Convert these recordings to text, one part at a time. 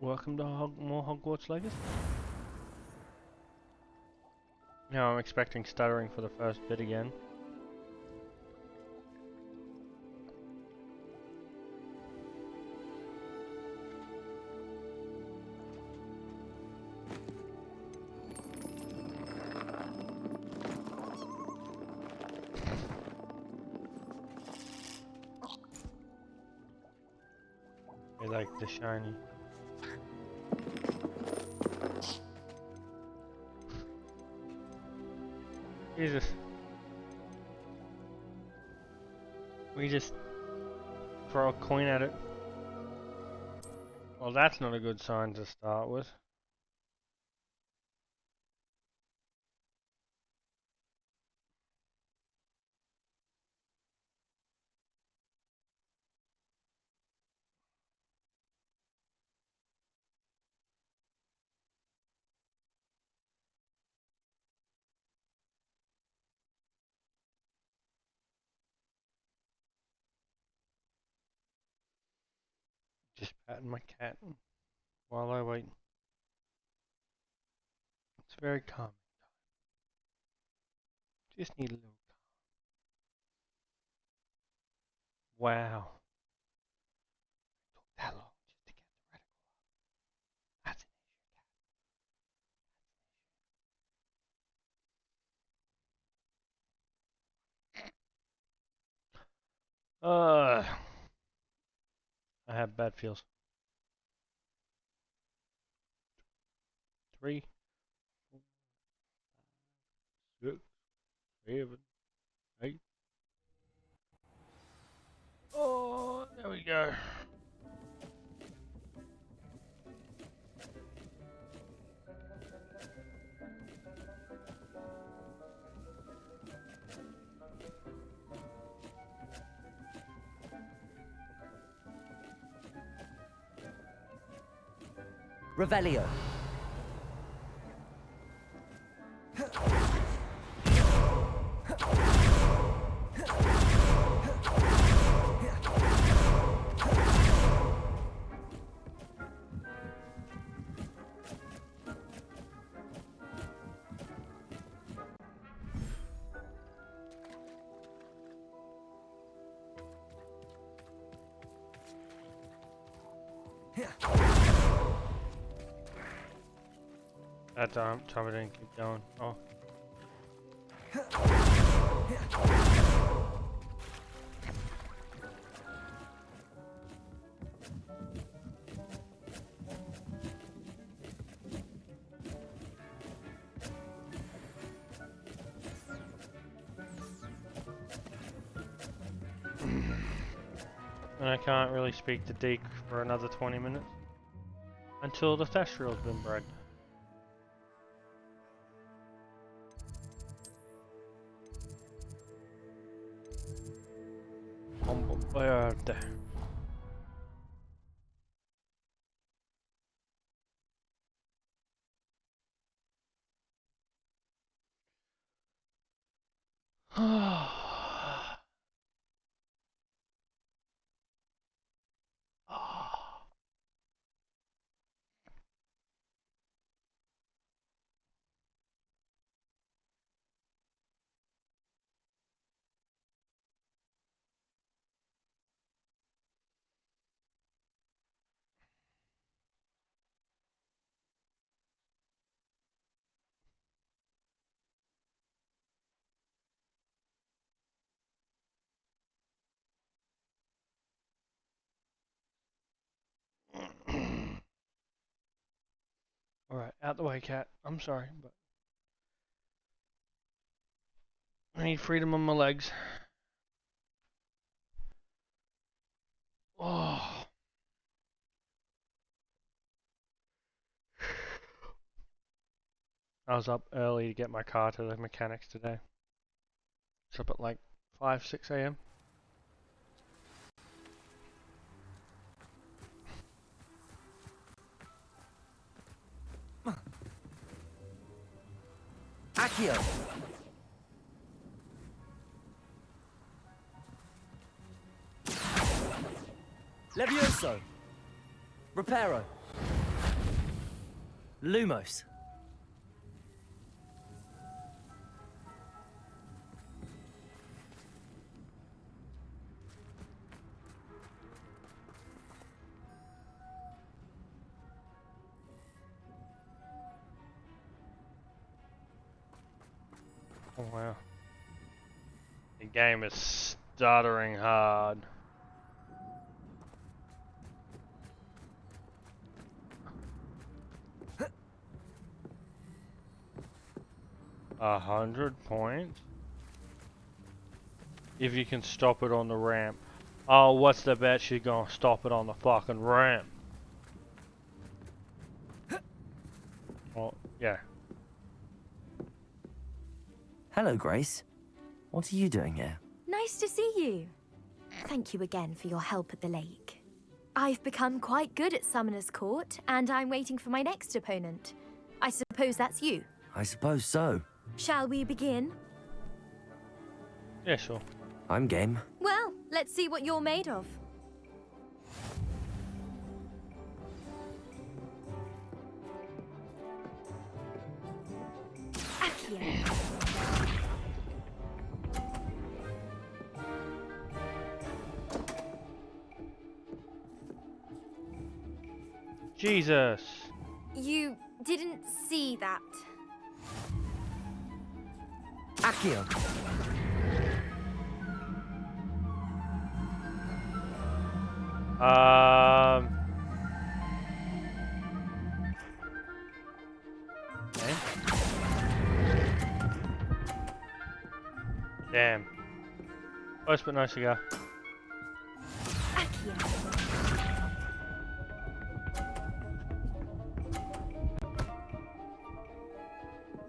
Welcome to more Hogwarts Legacy. Now I'm expecting stuttering for the first bit again. I like the shiny. Jesus. We just throw a coin at it. Well, that's not a good sign to start with. Just patting my cat while I wait. It's very calm. Just need a little. Wow. Took that long just to get the reticle. That's it. I have bad feels. 3, 6, 7, 8. Oh, there we go. Revelio. That time I didn't keep going. Oh. And I can't really speak to Deke for another 20 minutes until the Thestral's been bred. Bird. Alright, out the way, cat. I'm sorry, but I need freedom on my legs. Oh. I was up early to get my car to the mechanics today. It's up at like 5, 6 a.m. Accio. Levioso. Reparo. Lumos. Oh wow. The game is stuttering hard. £100? If you can stop it on the ramp. Oh, what's the bet she's gonna stop it on the fucking ramp? Well, yeah. Hello, Grace. What are you doing here? Nice to see you. Thank you again for your help at the lake. I've become quite good at Summoner's Court, and I'm waiting for my next opponent. I suppose that's you. I suppose so. Shall we begin? Yeah, sure. I'm game. Well, let's see what you're made of. Accio. Jesus. You didn't see that. Accio. Okay. Damn. Close but no cigar. Accio.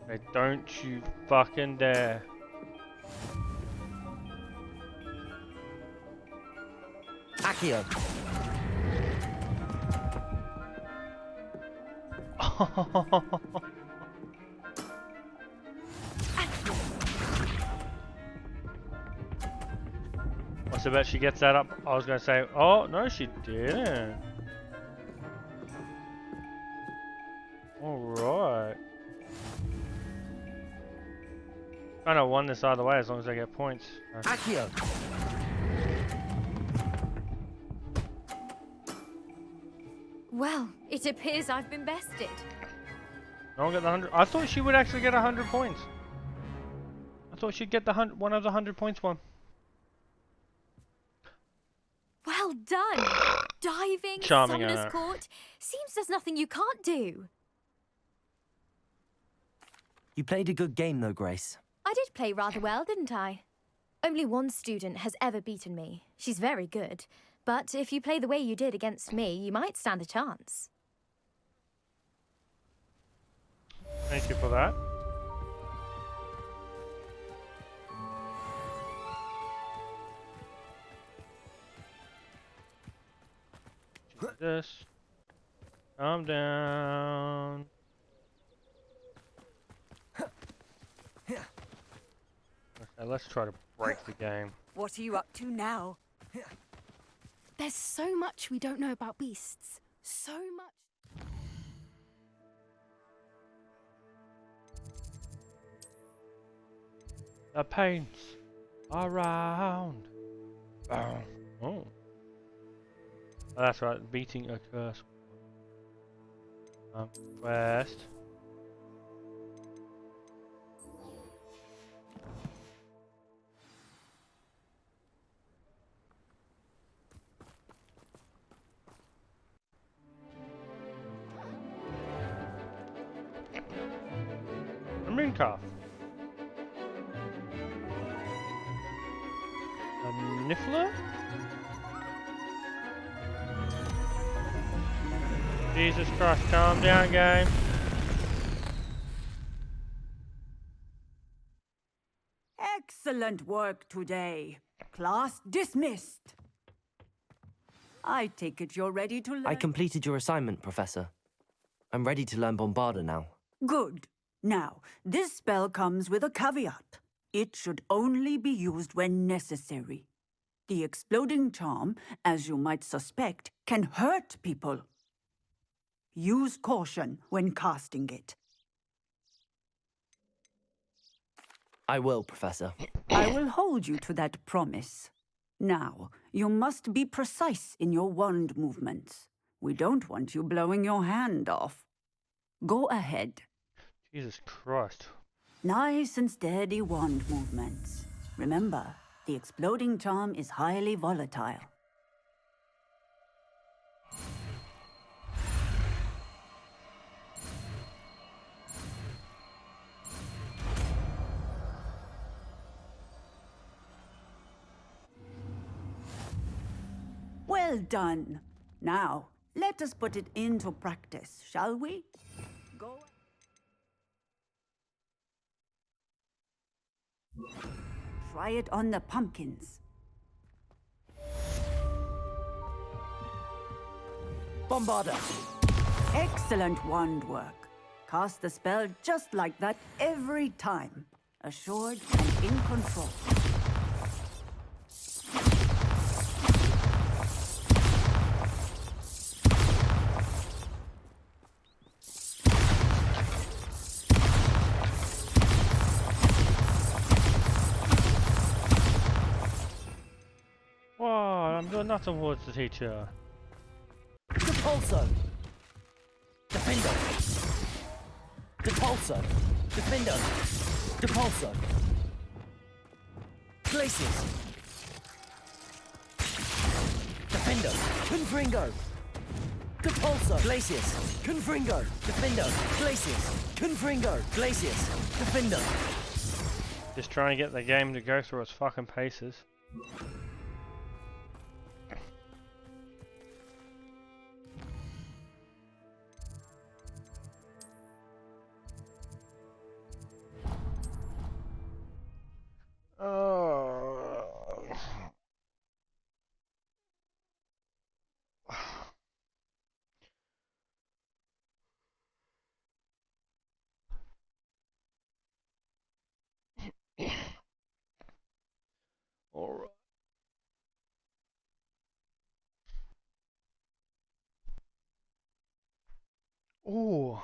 Hey, don't you fucking dare. Accio. What's the bet she gets that up? I was gonna say, oh, no she didn't. Alright. Kinda won this either way as long as I get points. Accio. Well, it appears I've been bested. No one got the 100. I thought she would actually get 100 points. I thought she'd get the one of the 100 points one. Well done! Diving, Charming, Summoner's Court. Seems there's nothing you can't do. You played a good game, though, Grace. I did play rather well, didn't I? Only one student has ever beaten me. She's very good. But if you play the way you did against me, you might stand a chance. Thank you for that. Jesus. Calm down. Okay, let's try to break the game. What are you up to now? There's so much we don't know about beasts. So much. The paints around. Oh. Oh, that's right. Beating a curse. West. A moon calf. A niffler? Jesus Christ, calm down, game. Excellent work today. Class dismissed. I take it you're ready to learn. I completed your assignment, Professor. I'm ready to learn Bombarda now. Good. Now, this spell comes with a caveat. It should only be used when necessary. The exploding charm, as you might suspect, can hurt people. Use caution when casting it. I will, Professor. I will hold you to that promise. Now, you must be precise in your wand movements. We don't want you blowing your hand off. Go ahead. Jesus Christ. Nice and steady wand movements. Remember, the exploding charm is highly volatile. Well done. Now, let us put it into practice, shall we? Go. Try it on the pumpkins. Bombarda! Excellent wand work. Cast the spell just like that every time. Assured and in control. Wow, I'm doing nothing towards the teacher. Depulso! Defendo! Depulso! Defendo! Depulso! Glacius! Defendo! Confringo! Depulso! Glacius! Confringo! Defendo! Glacius! Confringo! Glacius! Defendo! Just trying to get the game to go through its fucking paces. Alright. Ooh.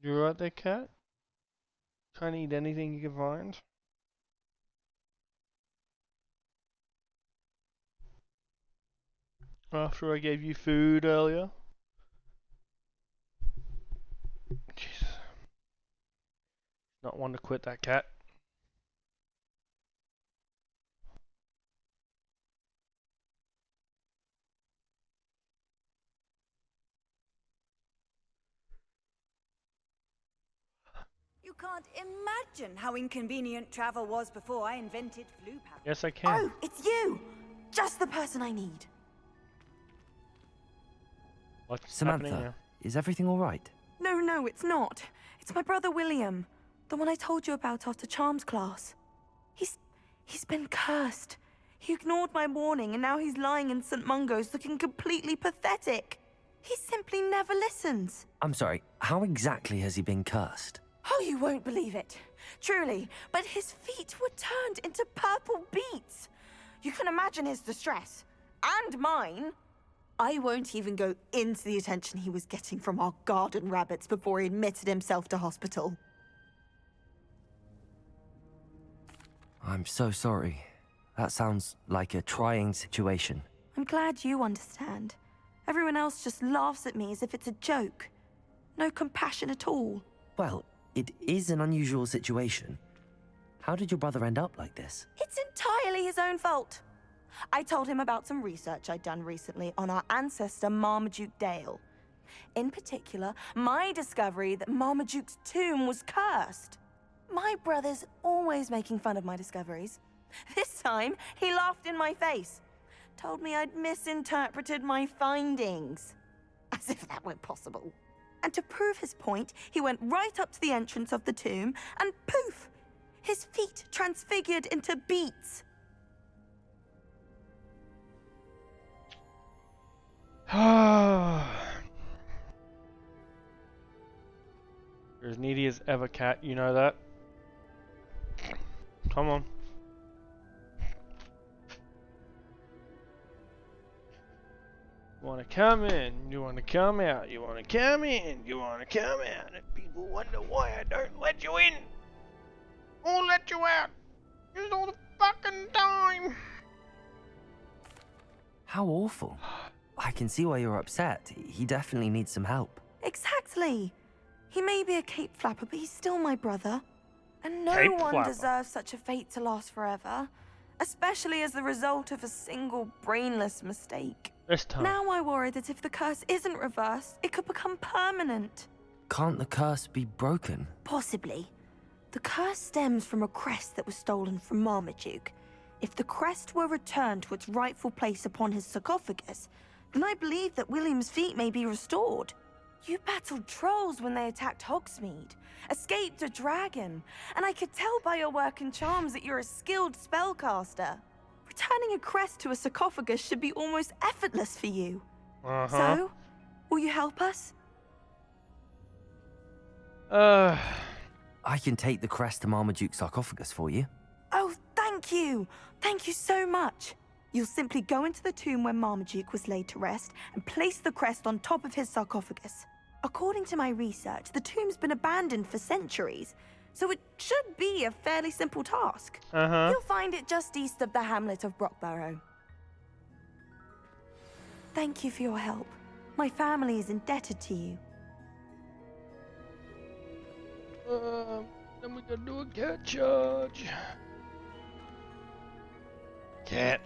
You right there, cat? Trying to eat anything you can find? After I gave you food earlier? Jesus. Not one to quit, that cat. You can't imagine how inconvenient travel was before I invented flu powder. Yes, I can. Oh, it's you! Just the person I need. What's happening Samantha, now? is everything all right? No, it's not. It's my brother William. The one I told you about after Charms class. He's been cursed. He ignored my warning and now he's lying in St. Mungo's looking completely pathetic. He simply never listens. I'm sorry, how exactly has he been cursed? Oh, you won't believe it. Truly, but his feet were turned into purple beets. You can imagine his distress. And mine. I won't even go into the attention he was getting from our garden rabbits before he admitted himself to hospital. I'm so sorry. That sounds like a trying situation. I'm glad you understand. Everyone else just laughs at me as if it's a joke. No compassion at all. Well, it is an unusual situation. How did your brother end up like this? It's entirely his own fault. I told him about some research I'd done recently on our ancestor Marmaduke Dale. In particular, my discovery that Marmaduke's tomb was cursed. My brother's always making fun of my discoveries. This time, he laughed in my face. Told me I'd misinterpreted my findings. As if that were possible. And to prove his point, he went right up to the entrance of the tomb and poof! His feet transfigured into beets. You're as needy as ever, cat. You know that. Come on. You wanna come in, you wanna come out, you wanna come in, you wanna come out, and people wonder why I don't let you in. Or let you out. Use all the fucking time. How awful. I can see why you're upset. He definitely needs some help. Exactly. He may be a cape flapper, but he's still my brother. And no Cape one flapper. deserves such a fate to last forever. Especially as the result of a single brainless mistake. This time. Now I worry that if the curse isn't reversed, it could become permanent. Can't the curse be broken? Possibly. The curse stems from a crest that was stolen from Marmaduke. If the crest were returned to its rightful place upon his sarcophagus, then I believe that William's feet may be restored. You battled trolls when they attacked Hogsmeade, escaped a dragon, and I could tell by your work and charms that you're a skilled spellcaster. Returning a crest to a sarcophagus should be almost effortless for you. So, will you help us? I can take the crest to Marmaduke's sarcophagus for you. Oh, thank you! Thank you so much! You'll simply go into the tomb where Marmaduke was laid to rest and place the crest on top of his sarcophagus. According to my research, the tomb's been abandoned for centuries, so it should be a fairly simple task. You'll find it just east of the hamlet of Brockborough. Thank you for your help. My family is indebted to you. Then we gotta do a cat charge. Cat.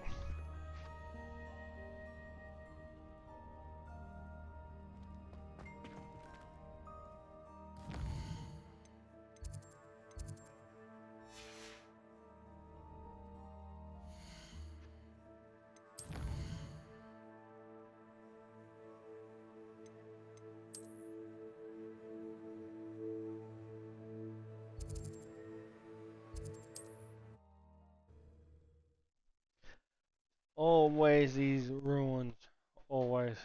Always these ruins. Always.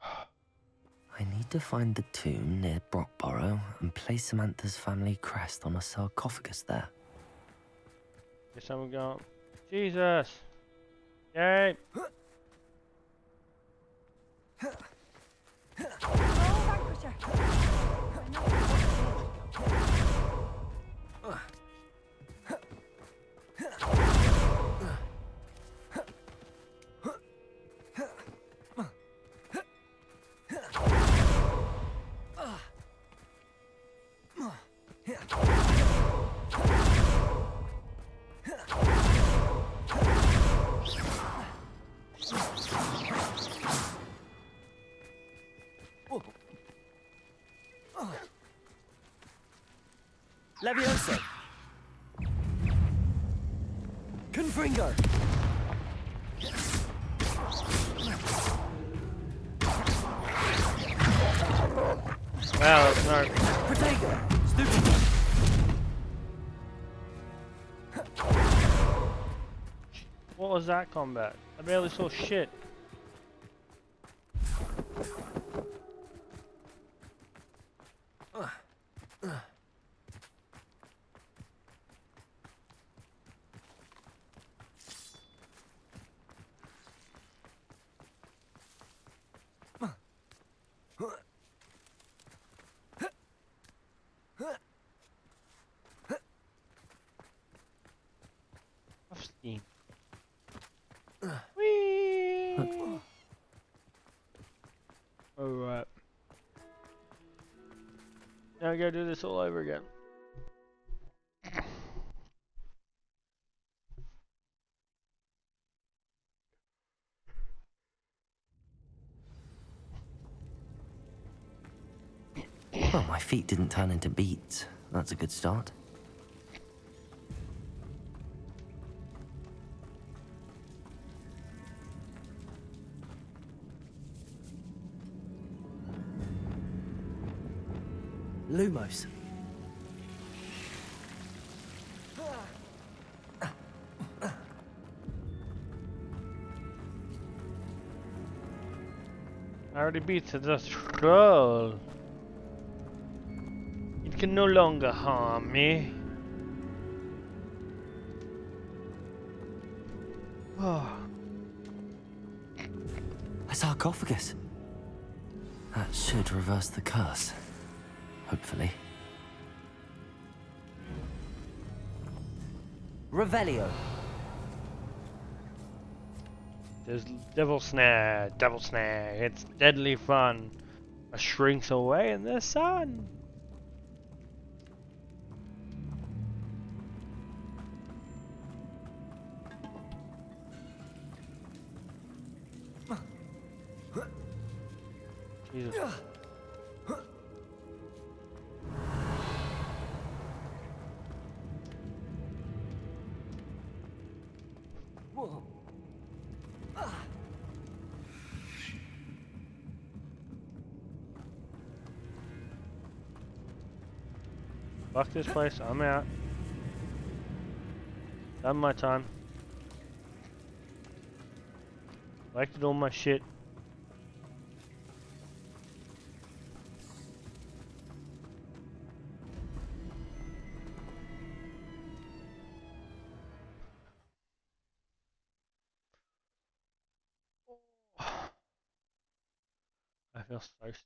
I need to find the tomb near Brockborough and place Samantha's family crest on a sarcophagus there. Guess I'm going. Jesus. Yay. Levioso! Confringo! Wow, that's no. Protego! Stupid! What was that combat? I barely saw shit. Steam. Whee! Alright. Now I gotta do this all over again. Well, my feet didn't turn into beets. That's a good start. Lumos. I already beat the troll. It can no longer harm me. Oh. A sarcophagus. That should reverse the curse. Hopefully. Revelio. There's devil snare, devil snare. It's deadly fun. I shrinks away in the sun. Jesus. Whoa. Fuck this place, I'm out. Done my time. Collected all my shit. I feel so stupid.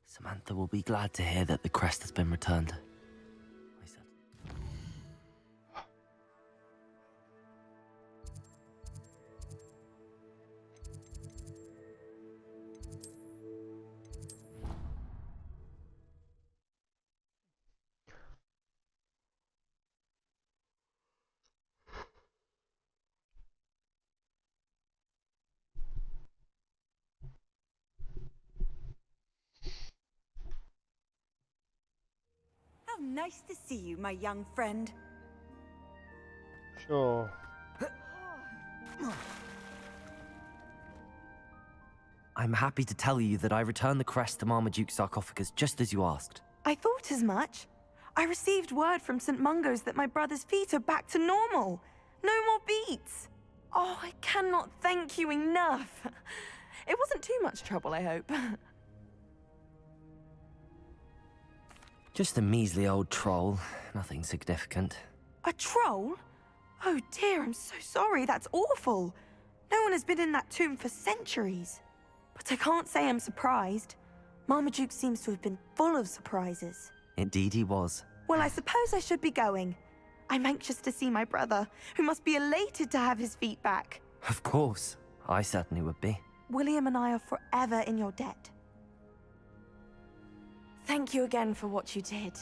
Samantha will be glad to hear that the crest has been returned. I said. How nice to see you, my young friend. Sure. I'm happy to tell you that I returned the crest to Marmaduke's sarcophagus just as you asked. I thought as much. I received word from St. Mungo's that my brother's feet are back to normal. No more beats. Oh, I cannot thank you enough. It wasn't too much trouble, I hope. Just a measly old troll, nothing significant. A troll? Oh dear, I'm so sorry. That's awful. No one has been in that tomb for centuries. But I can't say I'm surprised. Marmaduke seems to have been full of surprises. Indeed he was. Well, I suppose I should be going. I'm anxious to see my brother, who must be elated to have his feet back. Of course, I certainly would be. William and I are forever in your debt. Thank you again for what you did.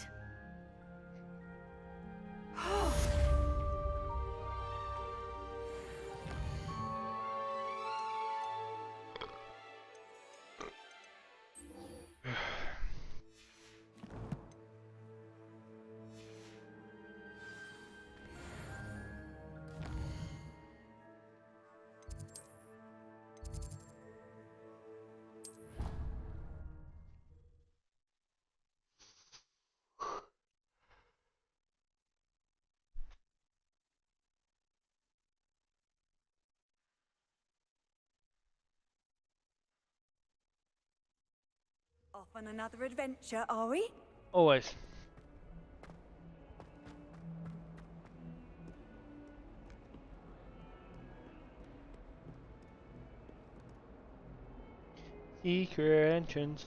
Off on another adventure, are we? Always. Secret entrance.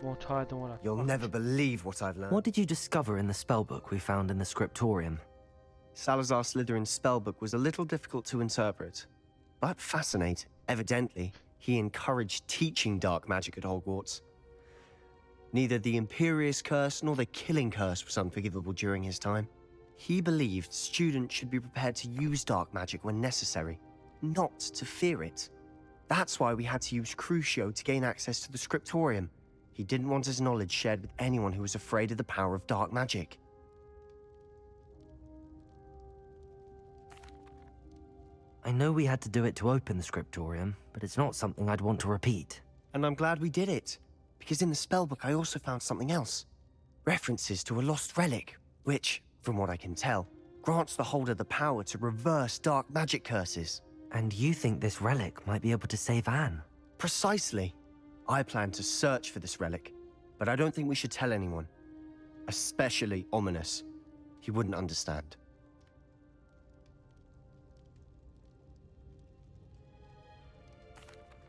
More tired than what I You'll thought. never believe what I've learned. What did you discover in the spellbook we found in the scriptorium? Salazar Slytherin's spellbook was a little difficult to interpret, but fascinating. Evidently, he encouraged teaching dark magic at Hogwarts. Neither the Imperious Curse nor the Killing Curse was unforgivable during his time. He believed students should be prepared to use dark magic when necessary, not to fear it. That's why we had to use Crucio to gain access to the scriptorium. He didn't want his knowledge shared with anyone who was afraid of the power of dark magic. I know we had to do it to open the scriptorium, but it's not something I'd want to repeat. And I'm glad we did it, because in the spellbook I also found something else. References to a lost relic, which, from what I can tell, grants the holder the power to reverse dark magic curses. And you think this relic might be able to save Anne? Precisely. I plan to search for this relic, but I don't think we should tell anyone. Especially Ominous. He wouldn't understand.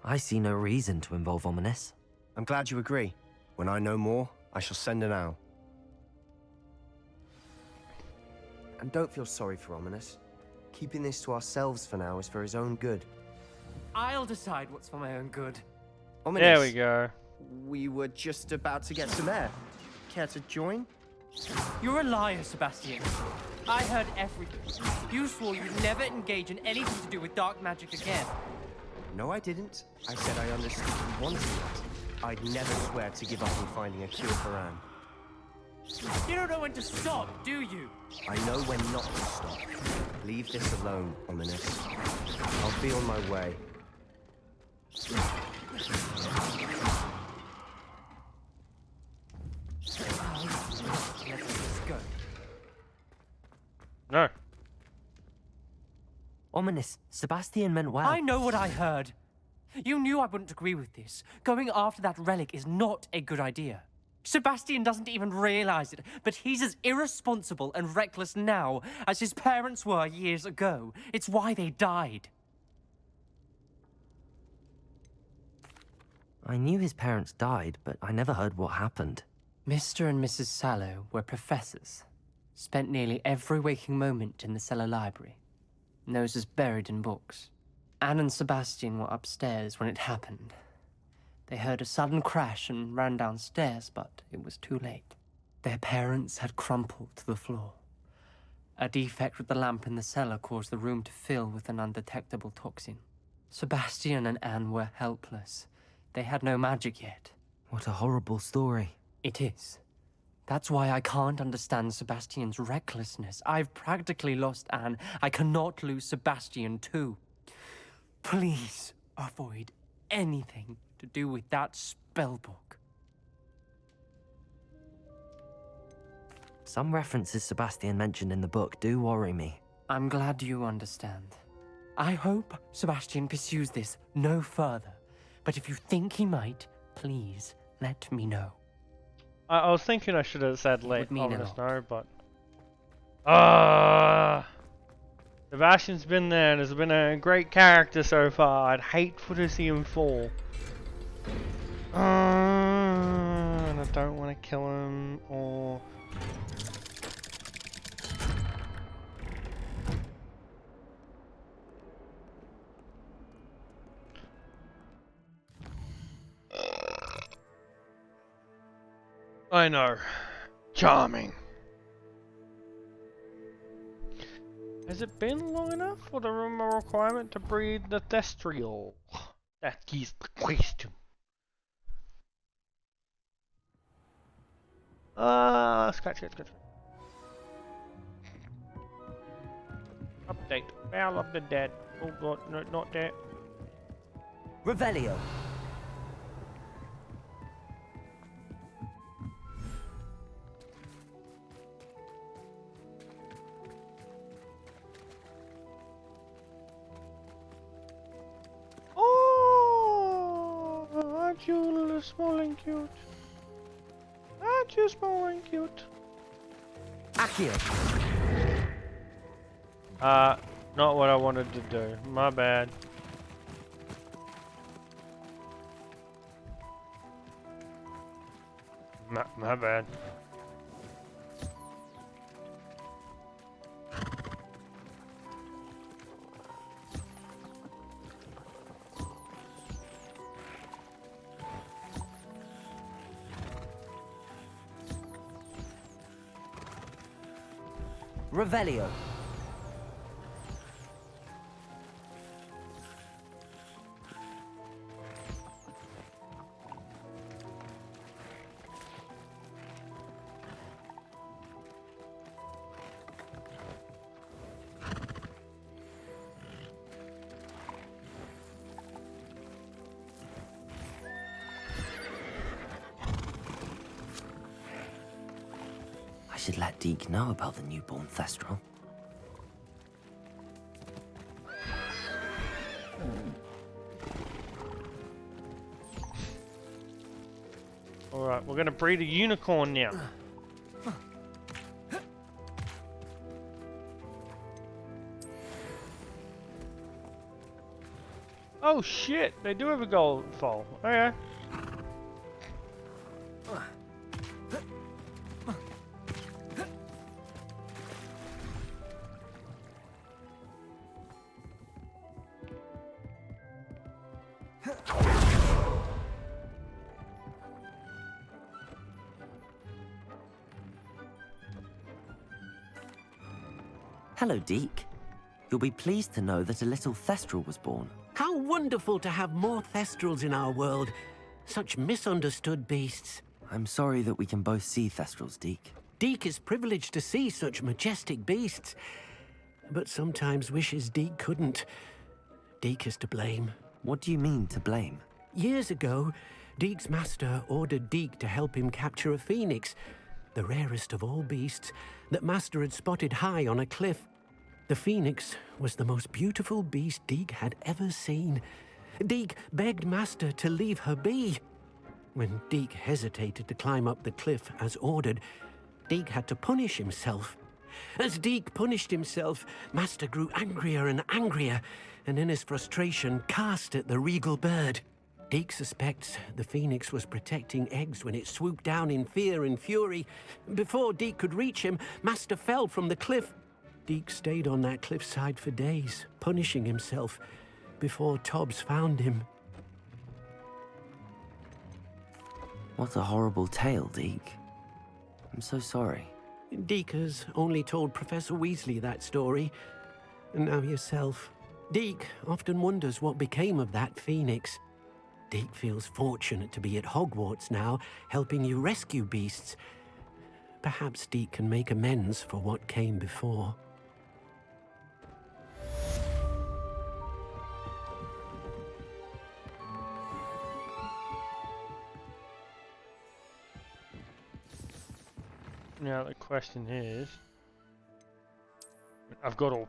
I see no reason to involve Ominous. I'm glad you agree. When I know more, I shall send an owl. And don't feel sorry for Ominous. Keeping this to ourselves for now is for his own good. I'll decide what's for my own good. Ominous, There we go. we were just about to get some air. Care to join? You're a liar, Sebastian. I heard everything. You swore you'd never engage in anything to do with dark magic again. No, I didn't. I said I understood you wanted it. I'd never swear to give up on finding a cure for Anne. You don't know when to stop, do you? I know when not to stop. Leave this alone, Ominous. I'll be on my way. Let's go. No. Ominous, Sebastian meant well. I know what I heard. You knew I wouldn't agree with this. Going after that relic is not a good idea. Sebastian doesn't even realize it, but he's as irresponsible and reckless now as his parents were years ago. It's why they died. I knew his parents died, but I never heard what happened. Mr. and Mrs. Sallow were professors. Spent nearly every waking moment in the cellar library. Noses buried in books. Anne and Sebastian were upstairs when it happened. They heard a sudden crash and ran downstairs, but it was too late. Their parents had crumpled to the floor. A defect with the lamp in the cellar caused the room to fill with an undetectable toxin. Sebastian and Anne were helpless. They had no magic yet. What a horrible story. It is. That's why I can't understand Sebastian's recklessness. I've practically lost Anne. I cannot lose Sebastian too. Please avoid anything to do with that spellbook. Some references Sebastian mentioned in the book do worry me. I'm glad you understand. I hope Sebastian pursues this no further. But if you think he might, please let me know. I was thinking I should have said let Would mean a Ominous lot. know, but Sebastian's been there and has been a great character so far. I'd hate to see him fall. And I don't want to kill him or. I know. Charming. Has it been long enough for the rumor requirement to breed the Thestrial? That is the question. Scratch it. Update. Battle of the Dead. Oh god, no, not that. Revelio. Oh, aren't you small and cute? Aren't you small and cute? Accio. Not what I wanted to do. My bad. My bad. Revelio. should let Deke know about the newborn Thestral. Alright, we're gonna breed a unicorn now. Oh shit, they do have a gold foal. Okay. Hello, Deke. You'll be pleased to know that a little Thestral was born. How wonderful to have more Thestrals in our world. Such misunderstood beasts. I'm sorry that we can both see Thestrals, Deke. Deke is privileged to see such majestic beasts, but sometimes wishes Deke couldn't. Deke is to blame. What do you mean, to blame? Years ago, Deke's master ordered Deke to help him capture a phoenix, the rarest of all beasts, that master had spotted high on a cliff. The phoenix was the most beautiful beast Deke had ever seen. Deke begged master to leave her be. When Deke hesitated to climb up the cliff as ordered, Deke had to punish himself. As Deke punished himself, master grew angrier and angrier, and in his frustration cast at the regal bird. Deke suspects the phoenix was protecting eggs when it swooped down in fear and fury. Before Deke could reach him, master fell from the cliff. Deke stayed on that cliffside for days, punishing himself, before Tobbs found him. What a horrible tale, Deke. I'm so sorry. Deke has only told Professor Weasley that story, and now yourself. Deke often wonders what became of that phoenix. Deke feels fortunate to be at Hogwarts now, helping you rescue beasts. Perhaps Deke can make amends for what came before. Now the question is, I've got all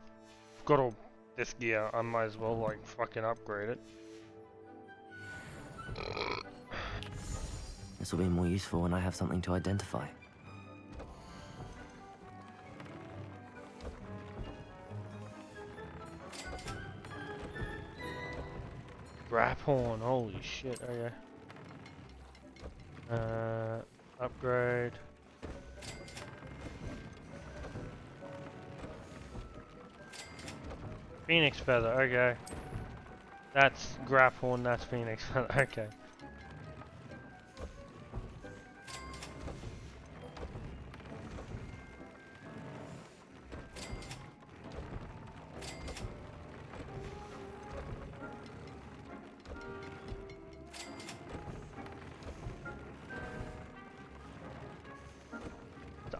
this gear. I might as well like fucking upgrade it. This will be more useful when I have something to identify. Grap horn, holy shit, okay. Upgrade. Phoenix feather, okay. That's grap horn, that's phoenix feather, okay.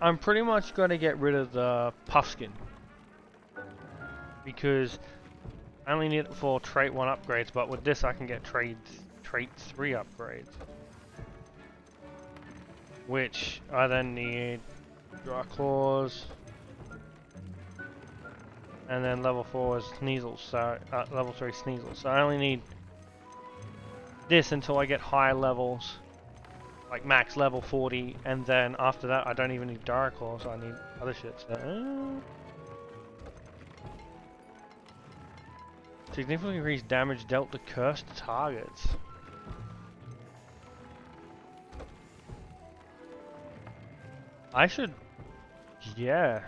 I'm pretty much gonna get rid of the puffskin because I only need it for trait 1 upgrades, but with this I can get trait 3 upgrades, which I then need Dry Claws, and then level 4 is Sneasel, so level 3 Sneasel. So I only need this until I get higher levels, like max level 40, and then after that I don't even need Dark Claws, I need other shit. So, significantly increase damage dealt to cursed targets. I should, yeah.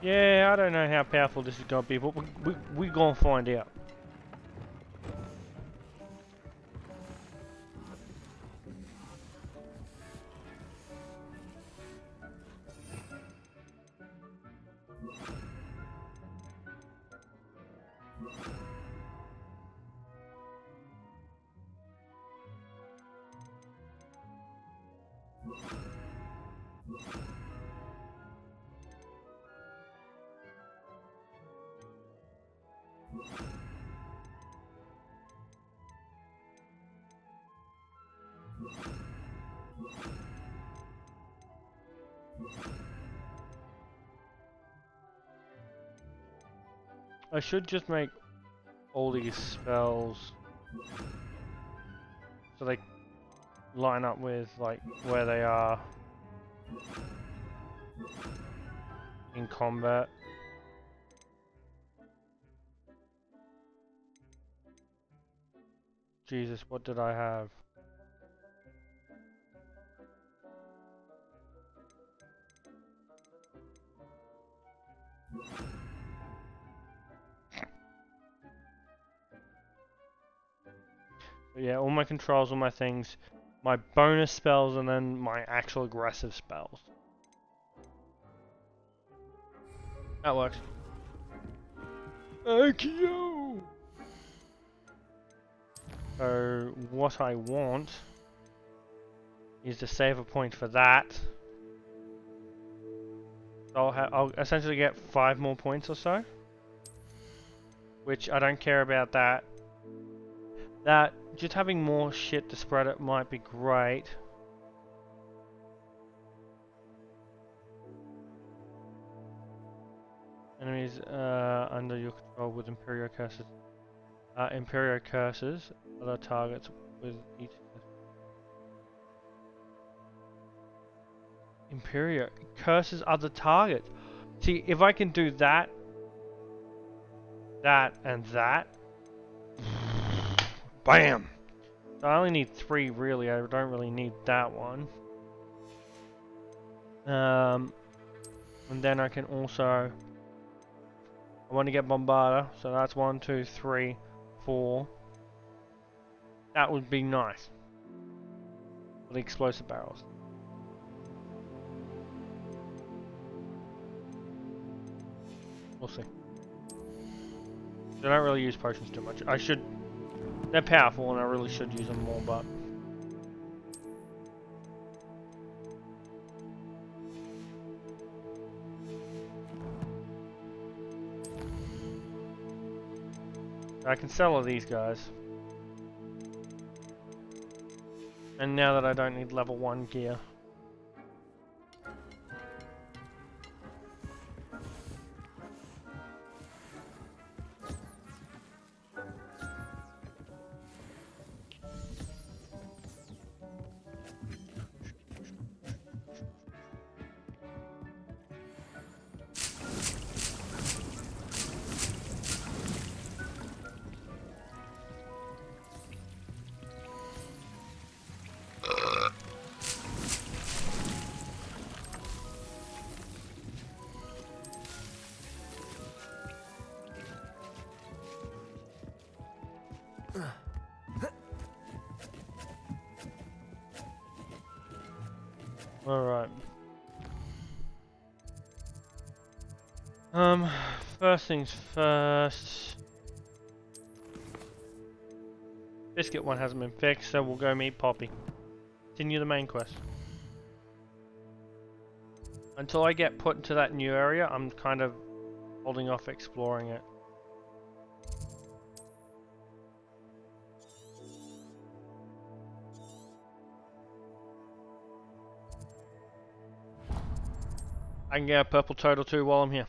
Yeah, I don't know how powerful this is gonna be, but we gonna find out. I should just make all these spells so they line up with like where they are in combat. Jesus, what did I have? But yeah, all my controls, all my things, my bonus spells, and then my actual aggressive spells. That works. Thank you! So, what I want is to save a point for that. So I'll essentially get 5 more points or so. Which I don't care about that. That, just having more shit to spread it might be great. Enemies under your control with Imperio Curses. Imperio Curses other targets with each. Imperio Curses other targets. See, if I can do that, that, and that. BAM! I only need 3 really, I don't really need that one. And then I can also... I want to get Bombarder, so that's 1, 2, 3, 4. That would be nice. For the explosive barrels. We'll see. I don't really use potions too much. I should... They're powerful and I really should use them more, but... I can sell all these guys. And now that I don't need level 1 gear. Alright. First things first. Biscuit one hasn't been fixed, so we'll go meet Poppy. Continue the main quest. Until I get put into that new area, I'm kind of holding off exploring it. I can get a purple turtle too while I'm here.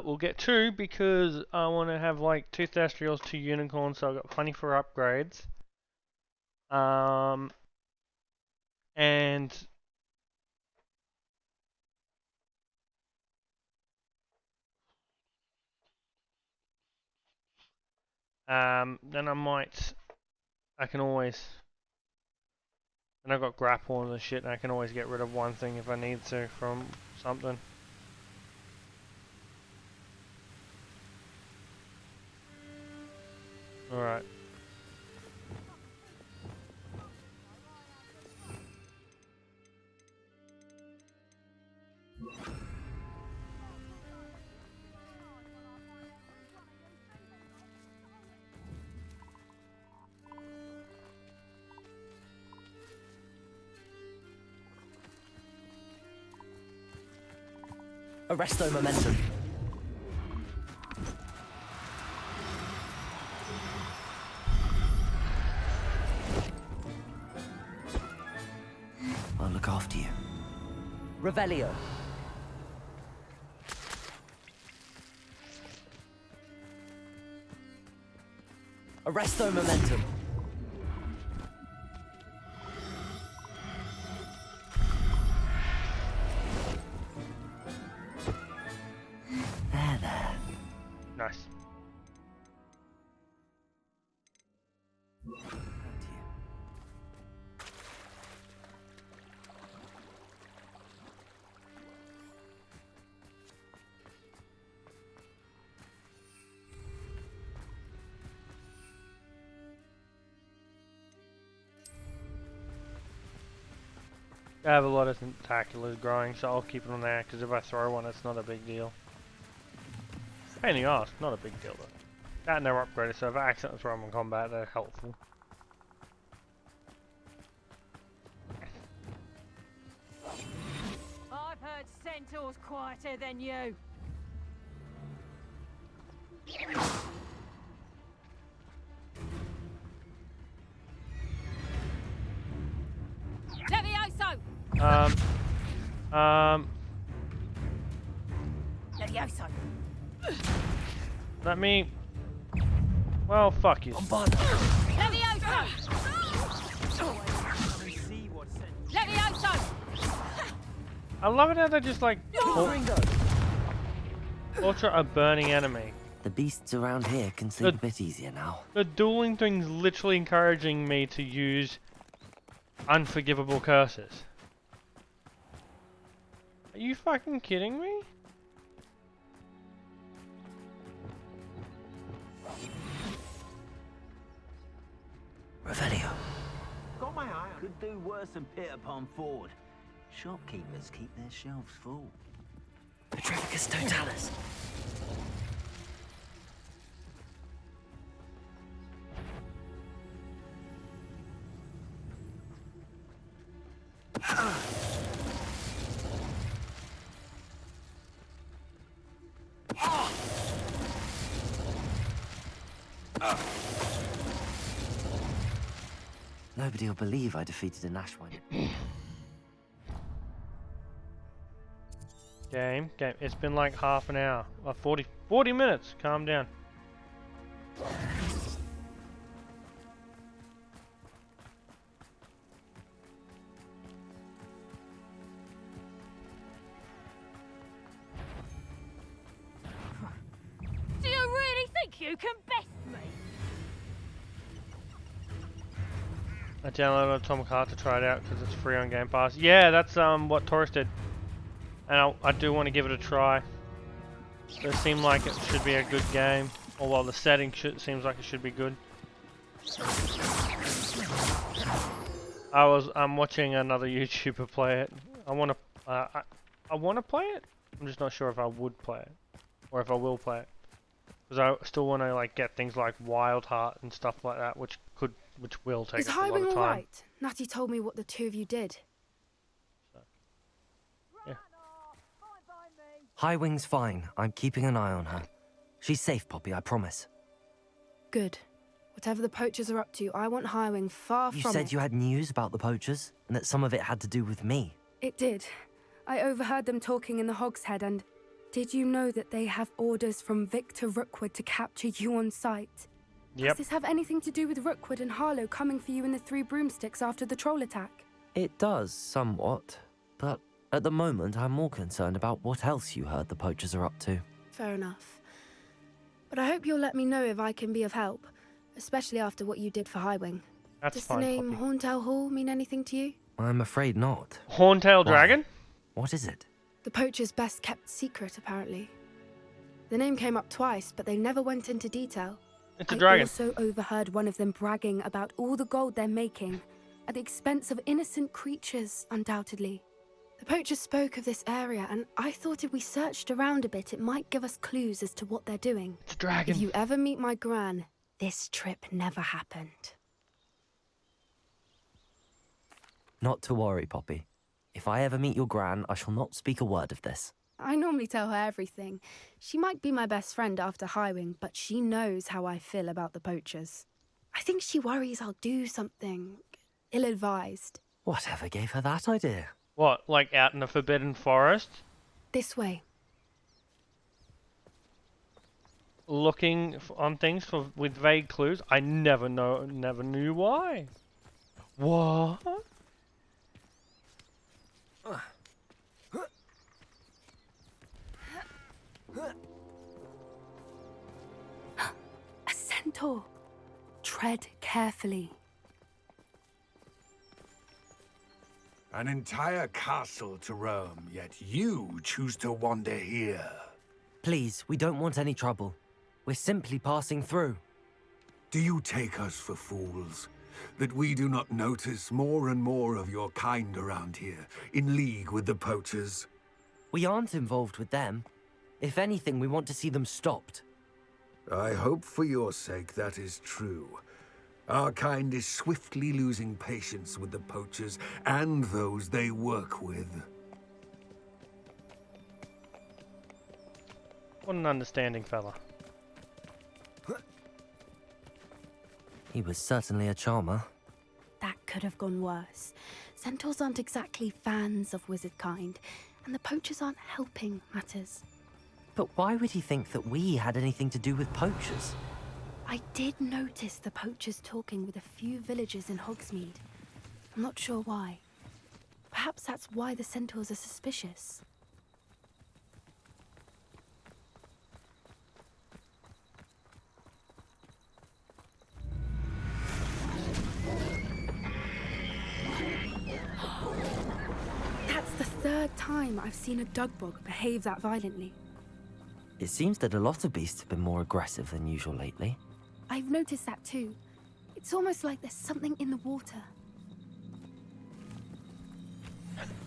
We'll get 2 because I want to have like 2 Thestrials, 2 Unicorns, so I've got plenty for upgrades. And then I can always, And I've got grapple and the shit, and I can always get rid of one thing if I need to from something. Alright. Arresto momentum. I'll look after you. Revelio. Arresto momentum. There. Nice. I have a lot of tentaculars growing, so I'll keep it on there, because if I throw one, it's not a big deal. Pain in the arse, not a big deal though. That and they're upgraded, so if I accidentally throw them in combat, they're helpful. I've heard centaurs quieter than you. Levioso! Levioso! Let me... Well, fuck you. Levioso! Levioso! I love it how they just like... Ultra a burning enemy. The beasts around here can sleep a bit easier now. The dueling thing's literally encouraging me to use unforgivable curses. Are you fucking kidding me? Revelio. Got my eye on. Could do worse than Peter Pan Ford. Shopkeepers keep their shelves full. Petrificus totalis. Nobody will believe I defeated an Ashwine. Game. It's been like half an hour. 40 minutes. Calm down. Do you really think you can best me? I downloaded Atomic Heart to try it out because it's free on Game Pass. Yeah, that's what Taurus did. And I do want to give it a try. It seemed like it should be a good game. Or while the setting seems like it should be good. I'm watching another YouTuber play it. I want to play it. I'm just not sure if I would play it or if I will play it. Because I still want to like get things like Wild Heart and stuff like that, which will take Is us a lot Highwing of time. alright? Natty told me what the two of you did. Highwing's fine. I'm keeping an eye on her. She's safe, Poppy, I promise. Good. Whatever the poachers are up to, I want Highwing far from You said it. you had news about the poachers, and that some of it had to do with me. It did. I overheard them talking in the Hogshead, and did you know that they have orders from Victor Rookwood to capture you on sight? Yep. Does this have anything to do with Rookwood and Harlow coming for you in the Three Broomsticks after the troll attack? It does, somewhat. But at the moment, I'm more concerned about what else you heard the poachers are up to. Fair enough. But I hope you'll let me know if I can be of help, especially after what you did for Highwing. That's Does the fine, name Poppy. Horntail Hall mean anything to you? I'm afraid not. Horntail Why? dragon? What is it? The poacher's best kept secret, apparently. The name came up twice, but they never went into detail. It's a I dragon. also overheard one of them bragging about all the gold they're making, at the expense of innocent creatures, undoubtedly. The poacher spoke of this area, and I thought if we searched around a bit, it might give us clues as to what they're doing. It's a dragon. If you ever meet my gran, this trip never happened. Not to worry, Poppy. If I ever meet your gran, I shall not speak a word of this. I normally tell her everything. She might be my best friend after Highwing, but she knows how I feel about the poachers. I think she worries I'll do something ill-advised. Whatever gave her that idea? What, like out in the Forbidden Forest? This way. Looking on things with vague clues? I never knew why. What? A centaur. Tread carefully. An entire castle to roam, yet you choose to wander here. Please, we don't want any trouble. We're simply passing through. Do you take us for fools? That we do not notice more and more of your kind around here, in league with the poachers? We aren't involved with them. If anything, we want to see them stopped. I hope for your sake that is true. Our kind is swiftly losing patience with the poachers and those they work with. What an understanding fella. He was certainly a charmer. That could have gone worse. Centaurs aren't exactly fans of wizard kind, and the poachers aren't helping matters. But why would he think that we had anything to do with poachers? I did notice the poachers talking with a few villagers in Hogsmeade. I'm not sure why. Perhaps that's why the centaurs are suspicious. That's the third time I've seen a dugbog behave that violently. It seems that a lot of beasts have been more aggressive than usual lately. I've noticed that too. It's almost like there's something in the water.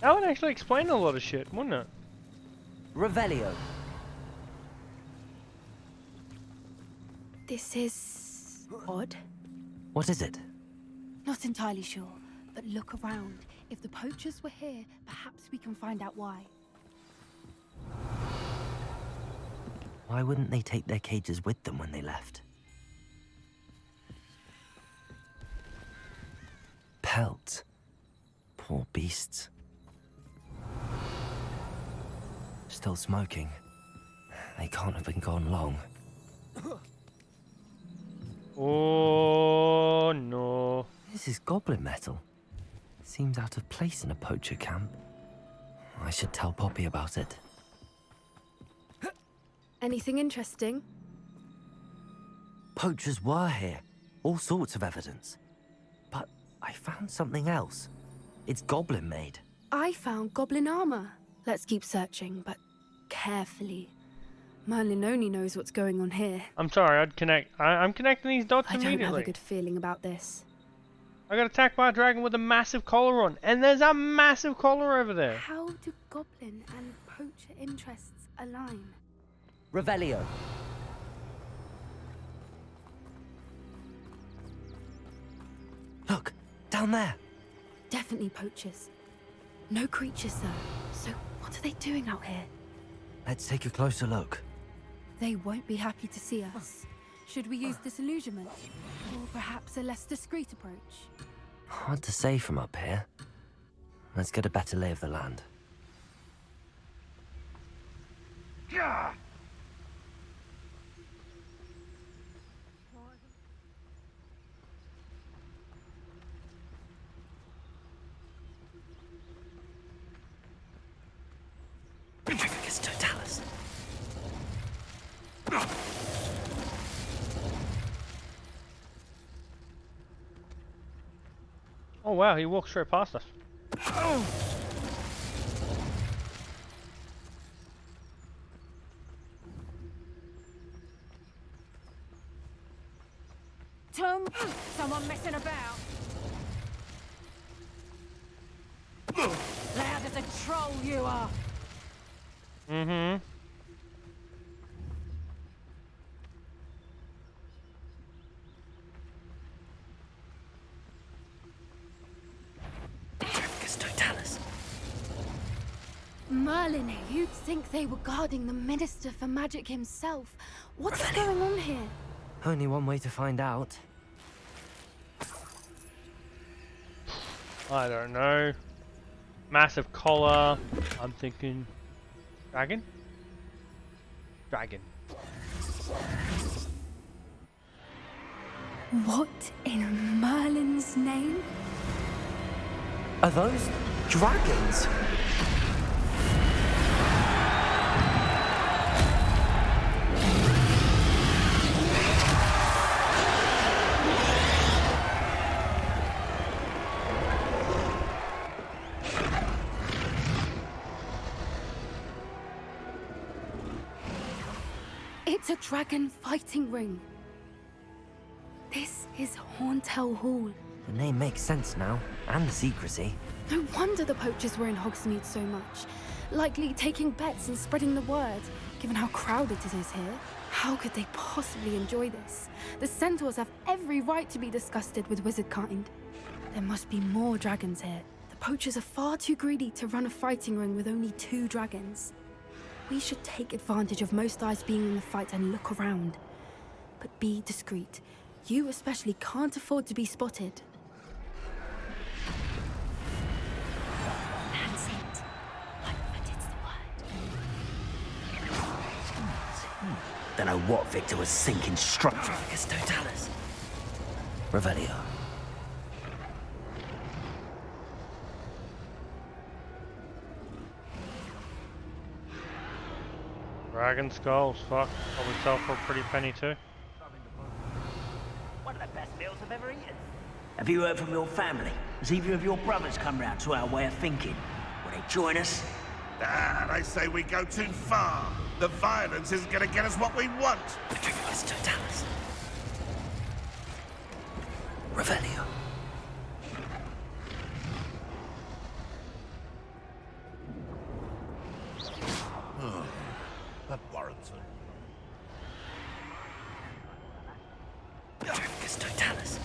That would actually explain a lot of shit, wouldn't it? Revelio. This is odd. What is it? Not entirely sure, but look around. If the poachers were here, perhaps we can find out why. Why wouldn't they take their cages with them when they left? Pelt. Poor beasts. Still smoking. They can't have been gone long. Oh no. This is goblin metal. Seems out of place in a poacher camp. I should tell Poppy about it. Anything interesting? Poachers were here. All sorts of evidence. But I found something else. It's goblin made. I found goblin armor. Let's keep searching, but carefully. Merlin only knows what's going on here. I'm sorry, I'm connecting these dots I don't immediately. have a good feeling about this. I got attacked by a dragon with a massive collar on, and there's a massive collar over there. How do goblin and poacher interests align? Revelio. Look, down there. Definitely poachers. No creatures though. So what are they doing out here? Let's take a closer look. They won't be happy to see us. Should we use disillusionment? Or perhaps a less discreet approach? Hard to say from up here. Let's get a better lay of the land. Yeah. Petrificus totalis. Oh wow, he walked straight past us. Tom, someone messing about. Loud as a troll you are. Mm-hmm. Merlin, you'd think they were guarding the Minister for Magic himself. What's going on here? Only one way to find out. I don't know. Massive collar. I'm thinking dragon? Dragon. What in Merlin's name? Are those dragons? It's a dragon fighting ring. This is Horntail Hall. The name makes sense now, and the secrecy. No wonder the poachers were in Hogsmeade so much. Likely taking bets and spreading the word, given how crowded it is here. How could they possibly enjoy this? The centaurs have every right to be disgusted with wizard kind. There must be more dragons here. The poachers are far too greedy to run a fighting ring with only 2 dragons. We should take advantage of most eyes being in the fight and look around. But be discreet. You especially can't afford to be spotted. That's it. It's the word. Don't know what Victor was thinking structure. Dracus Totalis. Revelio. Dragon skulls, fuck. Probably sell for a pretty penny too. One of the best meals I've ever eaten. Have you heard from your family? Has either of your brothers come round to our way of thinking? Will they join us? They say we go too far. The violence isn't going to get us what we want. Dracus Totalis. Revelio. That warrants it. Dracus Totalis.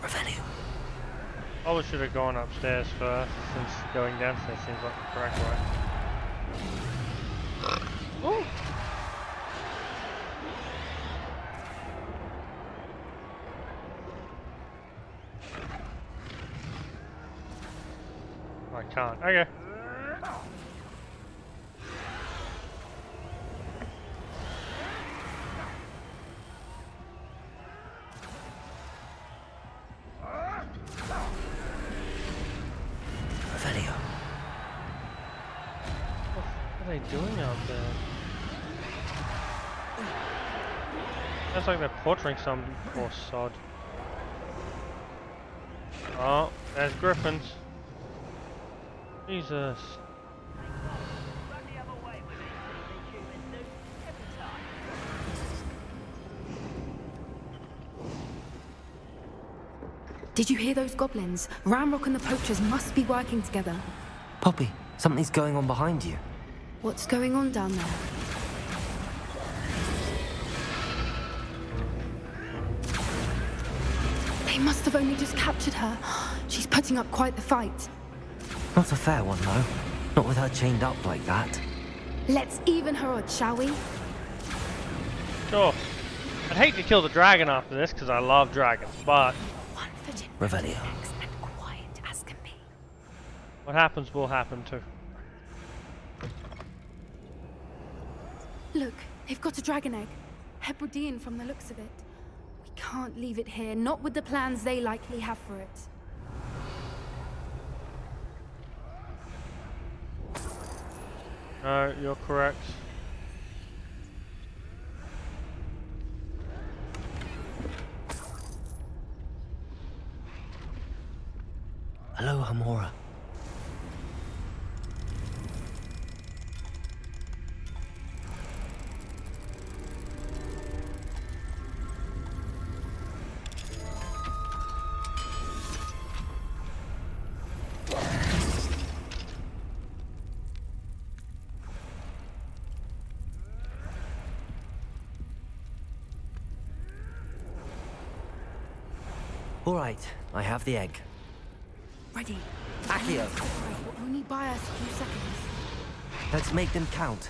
Revelio. Probably should have gone upstairs first, since going downstairs seems like the correct way. Ooh. I can't. Okay. Revelio. What are they doing out there? Sounds like they're portraying some poor sod. Oh, there's griffins. Jesus. Did you hear those goblins? Ramrock and the poachers must be working together. Poppy, something's going on behind you. What's going on down there? They must have only just captured her. She's putting up quite the fight. Not a fair one, though. Not with her chained up like that. Let's even her odds, shall we? Sure. I'd hate to kill the dragon after this, because I love dragons, but... Revelio. What happens will happen too. Look, they've got a dragon egg. Hebridean from the looks of it. We can't leave it here, not with the plans they likely have for it. No, you're correct. All right, I have the egg. Ready. Accio, We'll need by us a few seconds. let's make them count.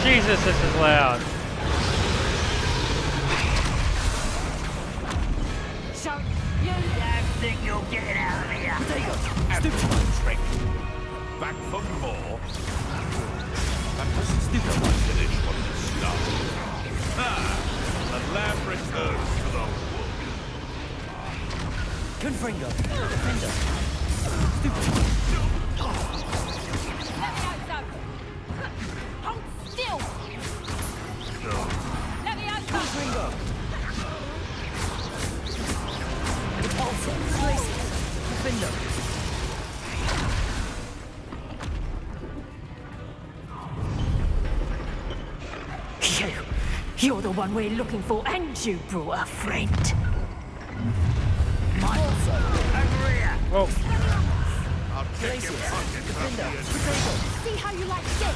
Jesus, this is loud. So, you don't think you'll get it out of here? Stupid trick. Back for more. That was stupid one finish from the start. The lamb returns to the wood. Confringo, defender. Stupid. Hold still! Let me out! Confringo. Repulsor, Glacier, defender. You're the one we're looking for, and you brought a friend. Oh. I'll take your pocket from you. See how you like this?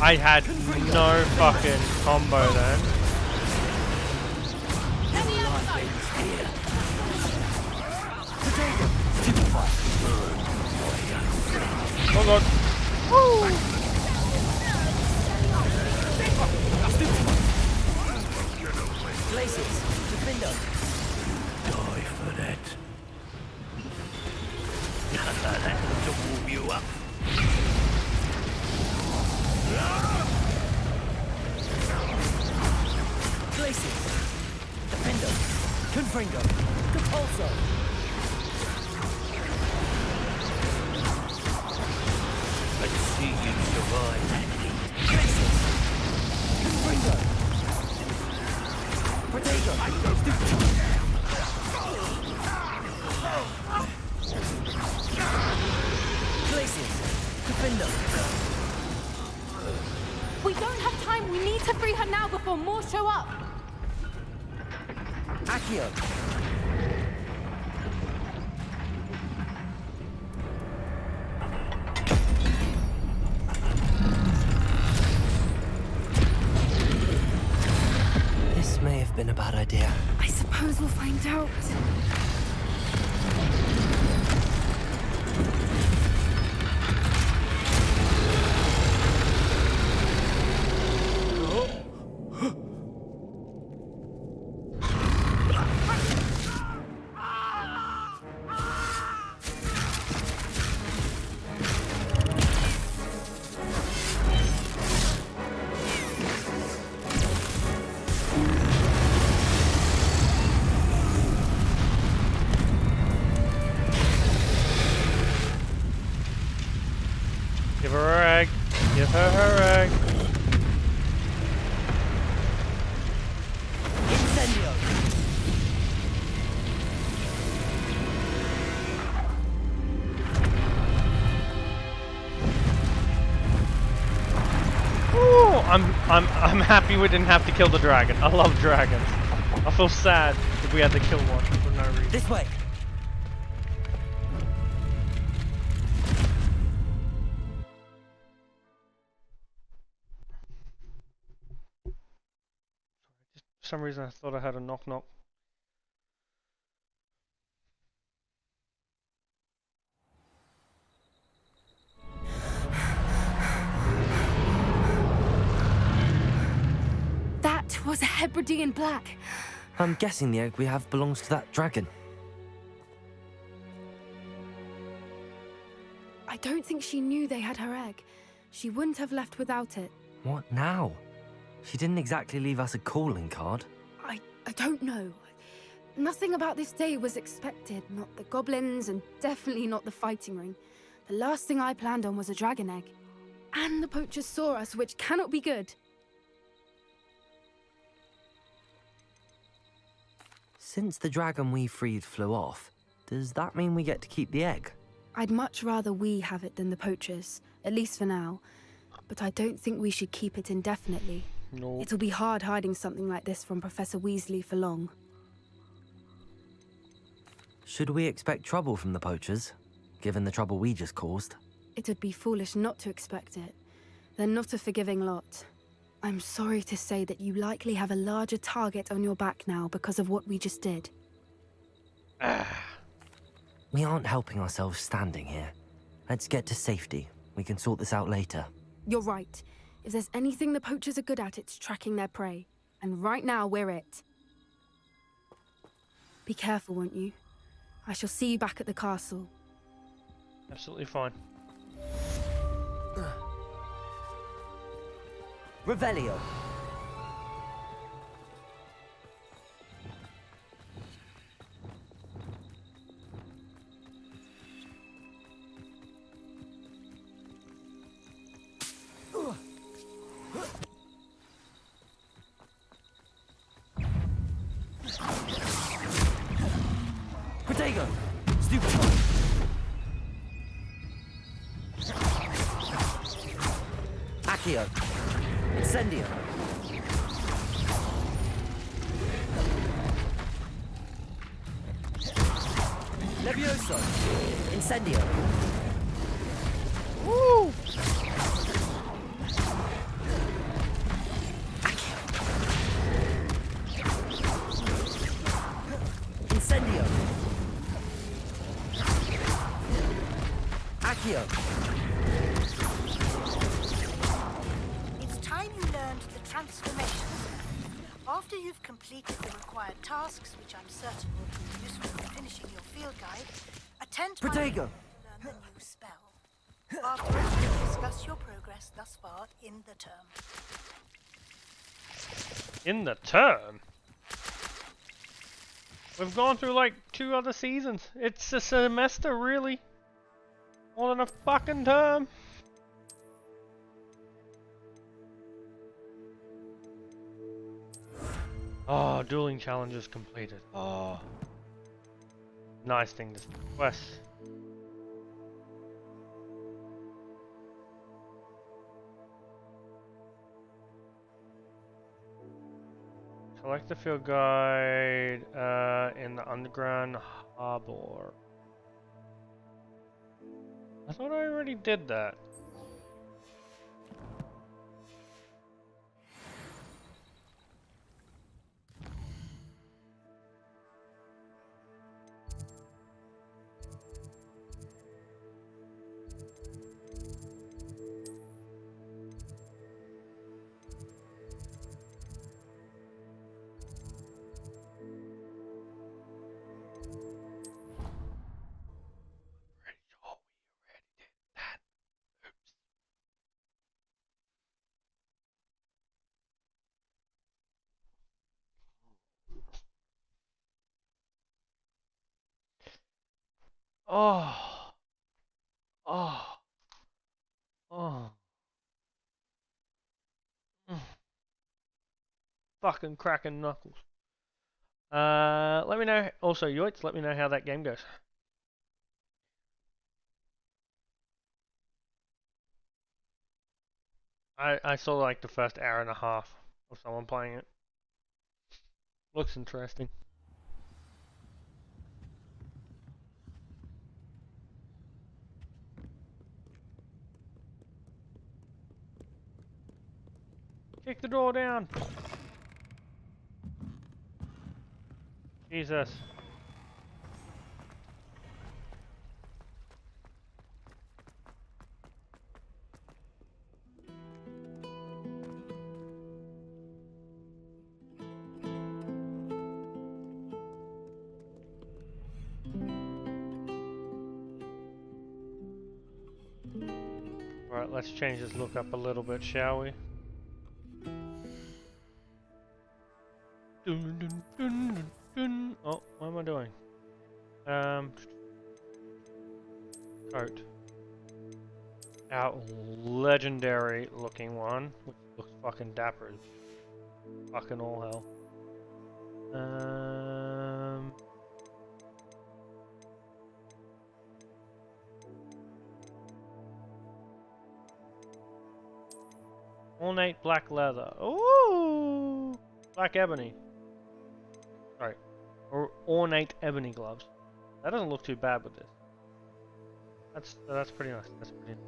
I had no fucking combo then. Oh god. Woo! Glaciers, defender. Die for that. That to warm you up. Glaciers, defender. Confringo, Repulsor. Let's see you survive. Glaciers, Confringo. Protego, Glaciers, defender. We don't have time. We need to free her now before more show up. Accio. This may have been a bad idea. I suppose we'll find out. Give her her egg. Give her her egg. Incendio. Ooh, I'm happy we didn't have to kill the dragon. I love dragons. I feel sad if we had to kill one for no reason. This way. For some reason I thought I had a knock knock. That was a Hebridean black. I'm guessing the egg we have belongs to that dragon. I don't think she knew they had her egg. She wouldn't have left without it. What now? She didn't exactly leave us a calling card. I don't know. Nothing about this day was expected. Not the goblins, and definitely not the fighting ring. The last thing I planned on was a dragon egg. And the poachers saw us, which cannot be good. Since the dragon we freed flew off, does that mean we get to keep the egg? I'd much rather we have it than the poachers, at least for now. But I don't think we should keep it indefinitely. No. It'll be hard hiding something like this from Professor Weasley for long. Should we expect trouble from the poachers, given the trouble we just caused? It would be foolish not to expect it. They're not a forgiving lot. I'm sorry to say that you likely have a larger target on your back now because of what we just did. We aren't helping ourselves standing here. Let's get to safety. We can sort this out later. You're right. If there's anything the poachers are good at, it's tracking their prey. And right now, we're it. Be careful, won't you? I shall see you back at the castle. Absolutely fine. Revelio. Protego! Stupefy! Accio! Incendio! Levioso! Incendio! Woo! Incendio! Accio! It's time you learned the transformations. After you've completed the required tasks, which I'm certain will be useful in finishing your field guide, attend to Protego! learn the new spell. Afterwards, we'll discuss your progress thus far in the term. In the term? We've gone through like 2 other seasons. It's a semester, really. More than a fucking term. Oh, dueling challenges completed. Oh. Nice thing to quest. Collect the field guide in the underground harbor. I thought I already did that. Oh. Oh. Oh. Fucking cracking knuckles. Let me know. Also, Yoitz, let me know how that game goes. I saw like the first hour and a half of someone playing it. Looks interesting. Kick the door down. Jesus. Alright, let's change this look up a little bit, shall we? Dun, dun, dun, dun. Oh, what am I doing? Coat. Our legendary looking one, which looks fucking dapper as fucking all hell. Ornate black leather. Ooh! Black ebony. Sorry. Or ornate ebony gloves. That doesn't look too bad with this. That's pretty nice. That's pretty nice.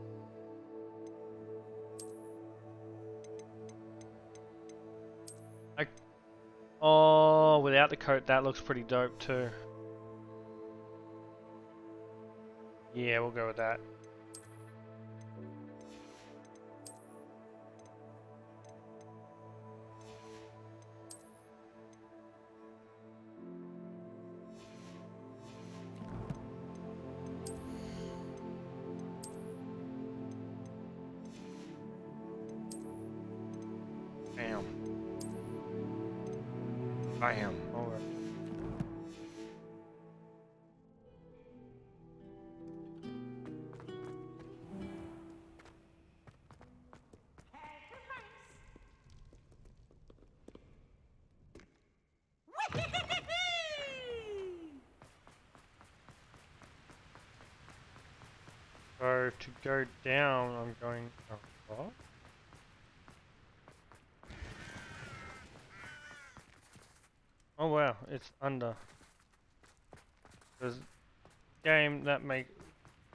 Oh, without the coat, that looks pretty dope too. Yeah, we'll go with that. Bam. Bam. Over. So to go down, I'm going across. Oh wow, it's under. There's a game that makes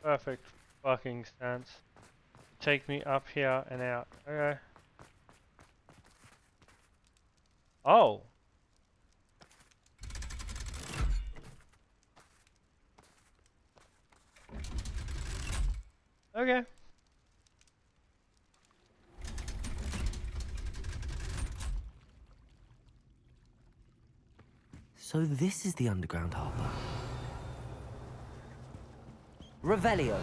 perfect fucking sense. Take me up here and out. Okay. Oh. Okay. So this is the underground harbor. Revelio.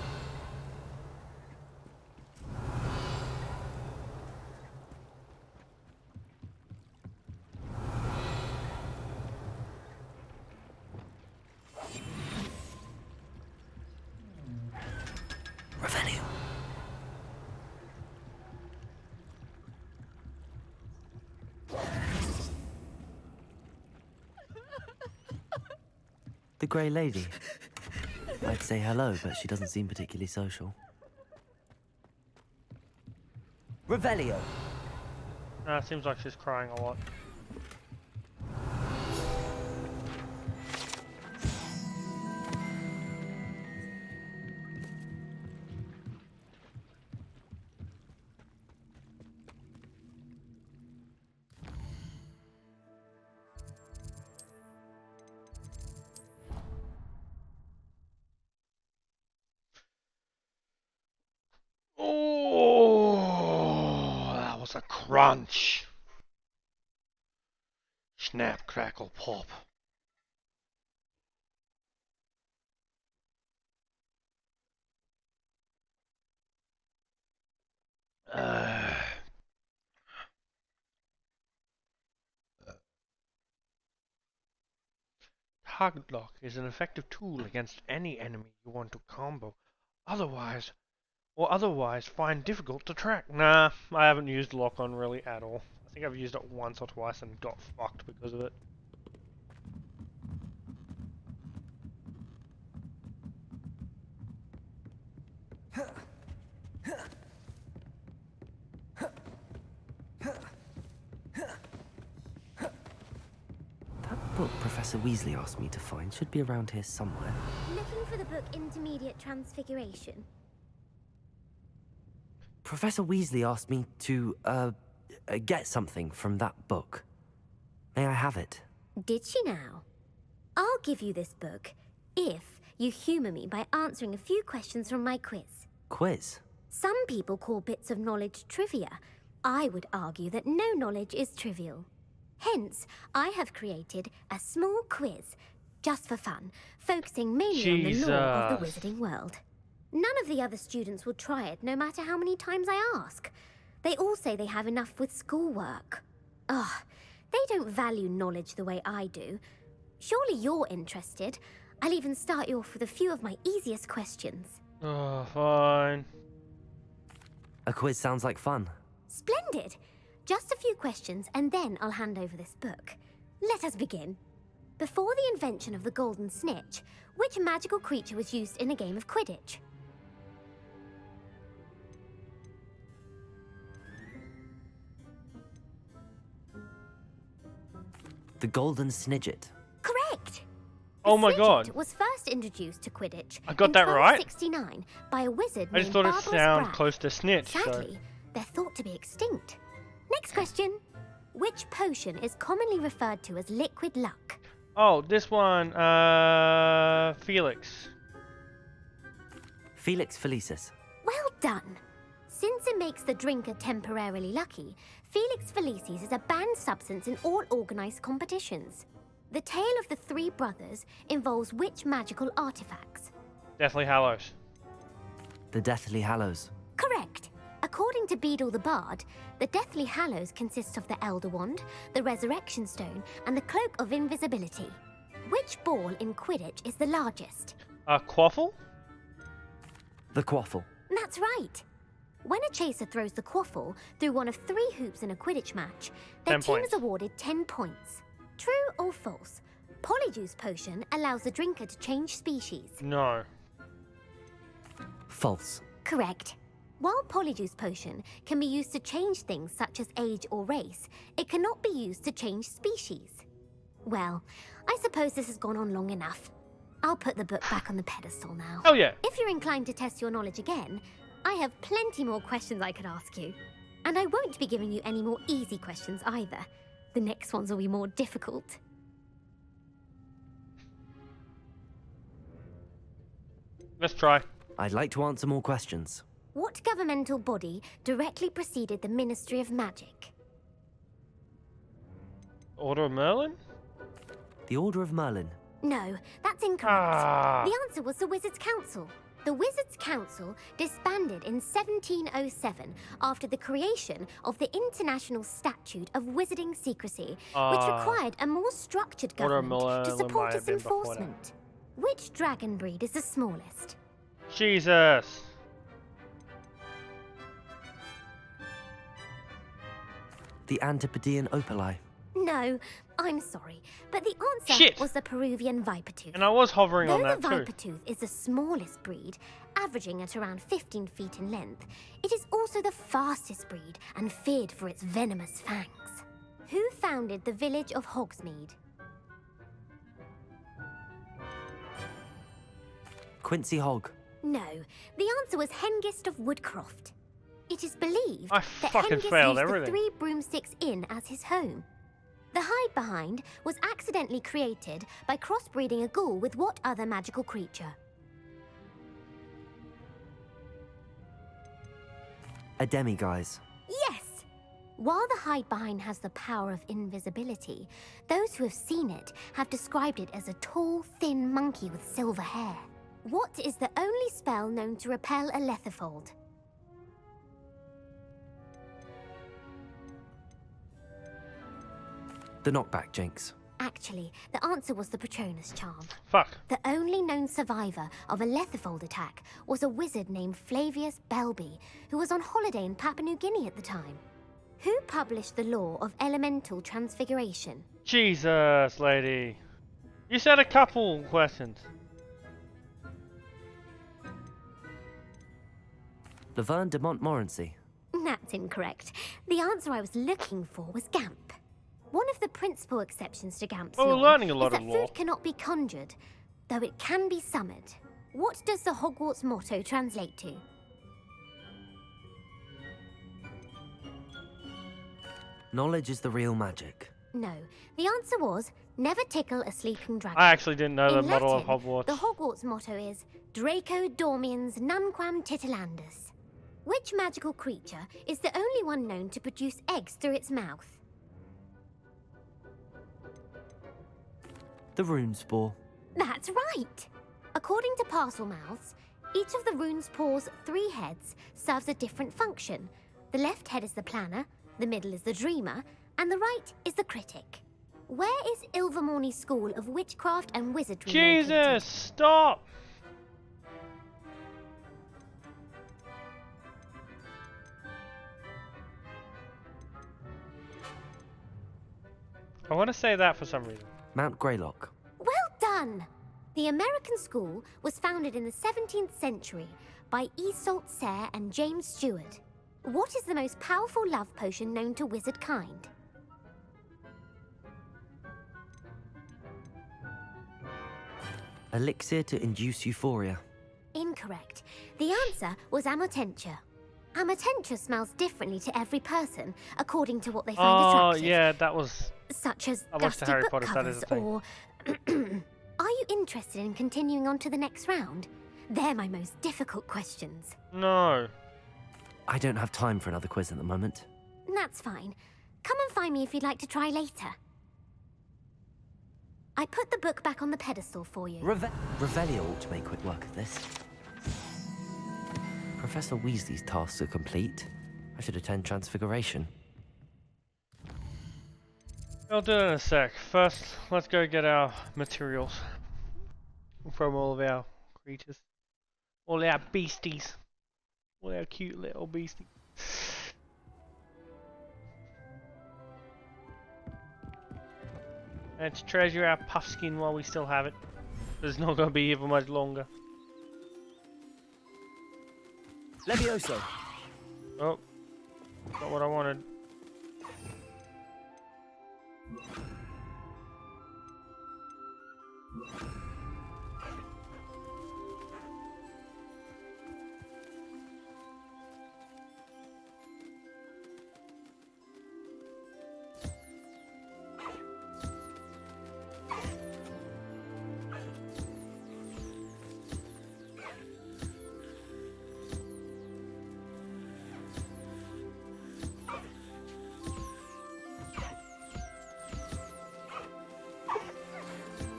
Revelio. The Grey Lady. I'd say hello, but she doesn't seem particularly social. Revelio. Seems like she's crying a lot. Oh, that was a crunch. Snap, crackle, pop. Target lock is an effective tool against any enemy you want to combo. Otherwise find difficult to track. Nah, I haven't used lock on really at all. I think I've used it once or twice and got fucked because of it. That book Professor Weasley asked me to find should be around here somewhere. Looking for the book Intermediate Transfiguration? Professor Weasley asked me to, get something from that book. May I have it? Did she now? I'll give you this book if you humour me by answering a few questions from my quiz. Quiz? Some people call bits of knowledge trivia. I would argue that no knowledge is trivial. Hence, I have created a small quiz, just for fun, focusing mainly on the lore of the wizarding world. None of the other students will try it, no matter how many times I ask. They all say they have enough with schoolwork. Ugh, they don't value knowledge the way I do. Surely you're interested. I'll even start you off with a few of my easiest questions. Oh, fine. A quiz sounds like fun. Splendid! Just a few questions and then I'll hand over this book. Let us begin. Before the invention of the golden snitch, which magical creature was used in a game of Quidditch? The golden snidget. Correct! Oh my god. It was first introduced to Quidditch I got in that right? 1269 by a wizard I just named thought it Barbarous sounded Bragg. close to snitch. Sadly, they're thought to be extinct. Next question. Which potion is commonly referred to as liquid luck? Oh, this one, Felix. Felix Felicis. Well done. Since it makes the drinker temporarily lucky, Felix Felicis is a banned substance in all organized competitions. The tale of the three brothers involves which magical artifacts? Deathly Hallows. The Deathly Hallows. Correct. According to Beadle the Bard, the Deathly Hallows consists of the Elder Wand, the Resurrection Stone, and the Cloak of Invisibility. Which ball in Quidditch is the largest? Quaffle? The Quaffle. That's right. When a chaser throws the quaffle through one of 3 hoops in a Quidditch match, their 10 team points. is awarded 10 points. True or false? Polyjuice Potion allows the drinker to change species. No. False. Correct. While Polyjuice Potion can be used to change things such as age or race, it cannot be used to change species. Well, I suppose this has gone on long enough. I'll put the book back on the pedestal now. Oh yeah. If you're inclined to test your knowledge again, I have plenty more questions I could ask you. And I won't be giving you any more easy questions either. The next ones will be more difficult. Let's try. I'd like to answer more questions. What governmental body directly preceded the Ministry of Magic? Order of Merlin? The Order of Merlin. No, that's incorrect. The answer was the Wizards' Council. The Wizards' Council disbanded in 1707 after the creation of the International Statute of Wizarding Secrecy, which required a more structured Order of government to Merlin support might have its been before that. enforcement. Which dragon breed is the smallest? Jesus. The Antipodean Opali. No, I'm sorry, but the answer Shit. was the Peruvian Vipertooth. And I was hovering Though on that the too. Vipertooth is the smallest breed, averaging at around 15 feet in length, it is also the fastest breed and feared for its venomous fangs. Who founded the village of Hogsmeade? Quincy Hogg. No, the answer was Hengist of Woodcroft. It is believed I that fucking Hengist failed used everything. the 3 Broomsticks Inn as his home. The Hide Behind was accidentally created by crossbreeding a ghoul with what other magical creature? A demiguise. Yes! While the Hide Behind has the power of invisibility, those who have seen it have described it as a tall, thin monkey with silver hair. What is the only spell known to repel a Lethifold? The Knockback Jinx. Actually, the answer was the Patronus Charm. Fuck. The only known survivor of a Lethifold attack was a wizard named Flavius Belby, who was on holiday in Papua New Guinea at the time. Who published the law of elemental transfiguration? Jesus, lady. You said a couple questions. Laverne de Montmorency. That's incorrect. The answer I was looking for was Gamp. One of the principal exceptions to Gamp's Oh, we're law learning a lot is of that law. food cannot be conjured, though it can be summoned. What does the Hogwarts motto translate to? Knowledge is the real magic. No, the answer was never tickle a sleeping dragon. I actually didn't know the In motto of Latin, Hogwarts. The Hogwarts motto is Draco Dormiens Nunquam Titilandus. Which magical creature is the only one known to produce eggs through its mouth? The Runespore. That's right! According to Parselmouths, each of the Runespore's 3 heads serves a different function. The left head is the planner, the middle is the dreamer, and the right is the critic. Where is Ilvermorny School of Witchcraft and Wizardry Jesus, located? stop! I want to say that for some reason. Mount Greylock. Well done! The American school was founded in the 17th century by Isolde Sayre and James Stewart. What is the most powerful love potion known to wizard kind? Elixir to induce euphoria. Incorrect. The answer was Amotentia. Amotentia smells differently to every person, according to what they find Oh, attractive. yeah, that was... Such as I watched the dusty Harry book Potter, that covers is a thing. or... Are you interested in continuing on to the next round? They're my most difficult questions. No. I don't have time for another quiz at the moment. That's fine. Come and find me if you'd like to try later. I put the book back on the pedestal for you. Revelio ought to make quick work of this. Professor Weasley's tasks are complete. I should attend Transfiguration. I'll do it in a sec. First, let's go get our materials from all of our creatures. All our beasties. All our cute little beasties. Let's treasure our puffskin while we still have it. It's not going to be here for much longer. Levioso. Oh, not what I wanted.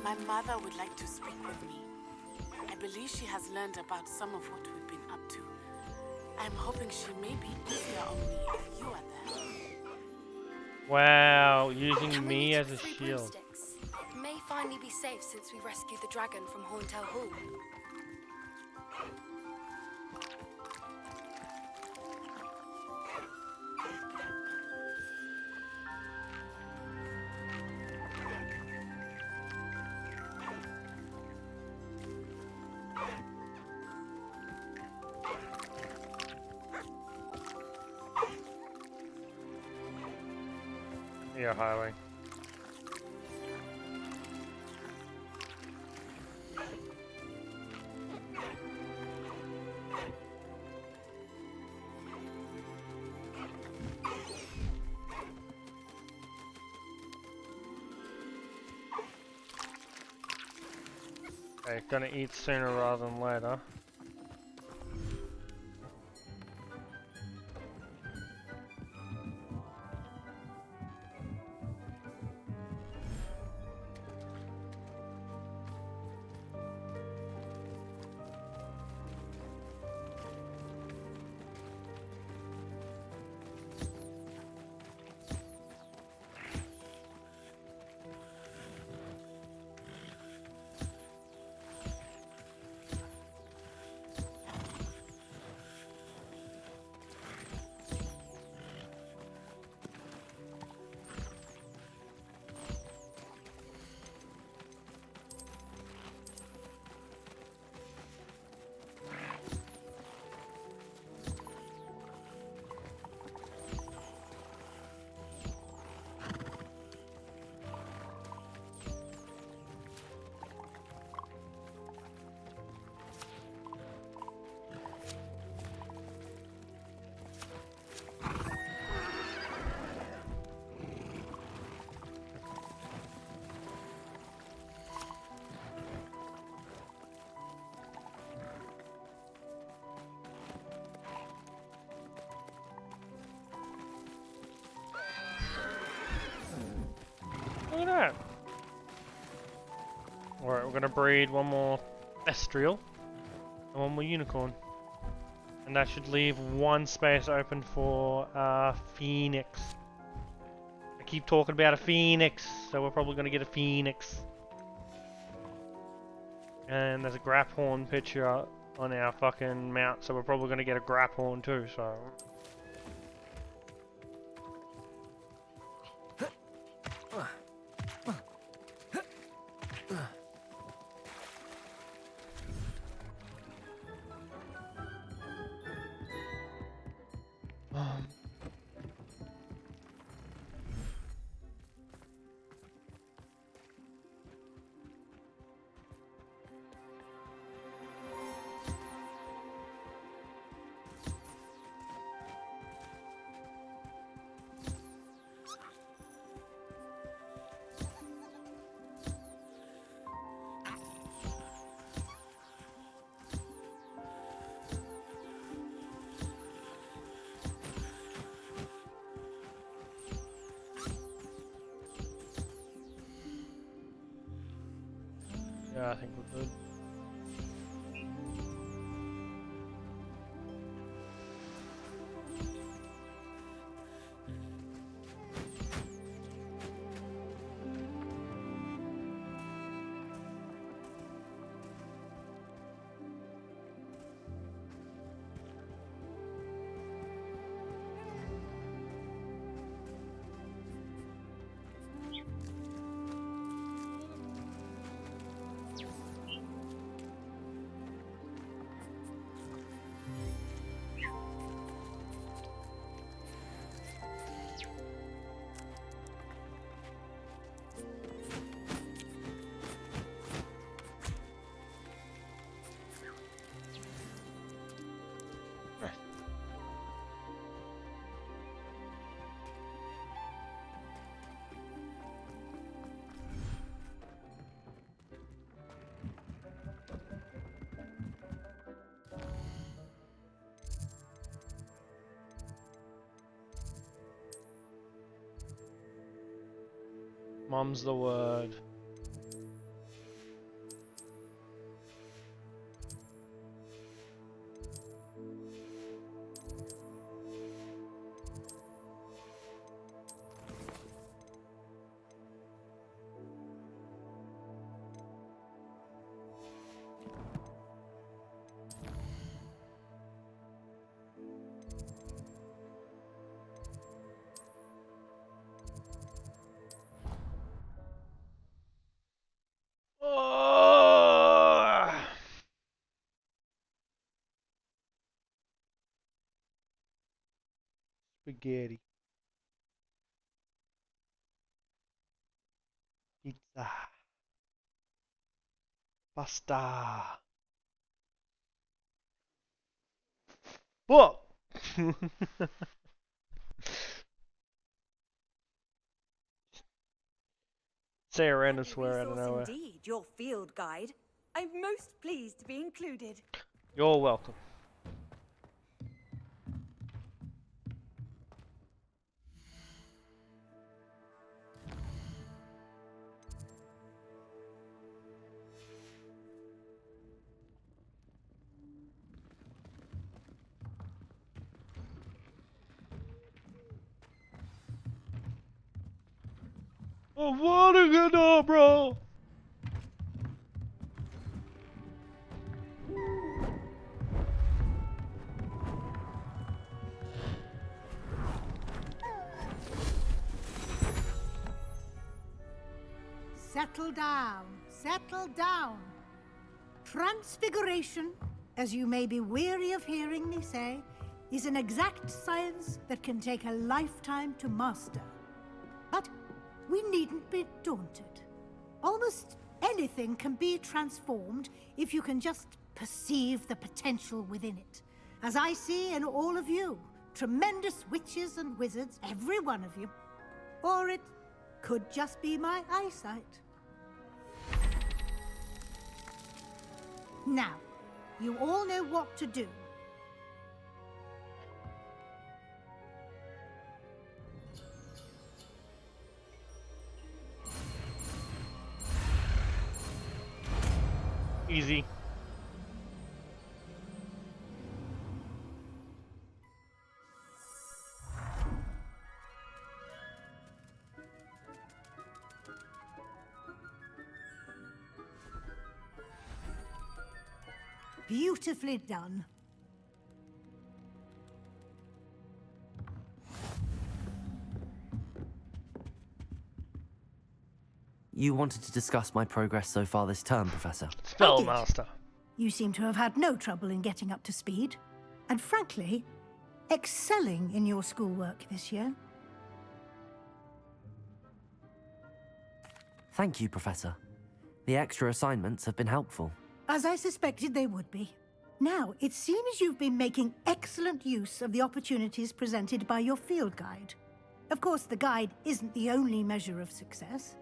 My mother would like to speak with me. I believe she has learned about some of what we've been up to. I'm hoping she may be easier on me if you are there. Wow, using me as a shield. It may finally be safe since we rescued the dragon from Horntail Hall. Yeah, highway. Okay, gonna eat sooner rather than later. Look at that. Alright, we're gonna breed one more Estriel and one more Unicorn. And that should leave one space open for Phoenix. They keep talking about a phoenix, so we're probably gonna get a phoenix. And there's a Graphorn picture on our fucking mount, so we're probably gonna get a Graphorn too, so... Yeah, I think we're good. Mum's the word. Oh! Spaghetti. Pizza. Pasta. Whoa! Say a random swear out of Resource nowhere. indeed, your field guide. I'm most pleased to be included. You're welcome. Oh, what a good bro! Settle down, settle down. Transfiguration, as you may be weary of hearing me say, is an exact science that can take a lifetime to master. But we needn't be daunted. Almost anything can be transformed if you can just perceive the potential within it. As I see in all of you, tremendous witches and wizards, every one of you. Or it could just be my eyesight. Now, you all know what to do. Easy. Beautifully done. You wanted to discuss my progress so far this term, Professor? Spellmaster. You seem to have had no trouble in getting up to speed, and frankly, excelling in your schoolwork this year. Thank you, Professor. The extra assignments have been helpful. As I suspected they would be. Now, it seems you've been making excellent use of the opportunities presented by your field guide. Of course, the guide isn't the only measure of success.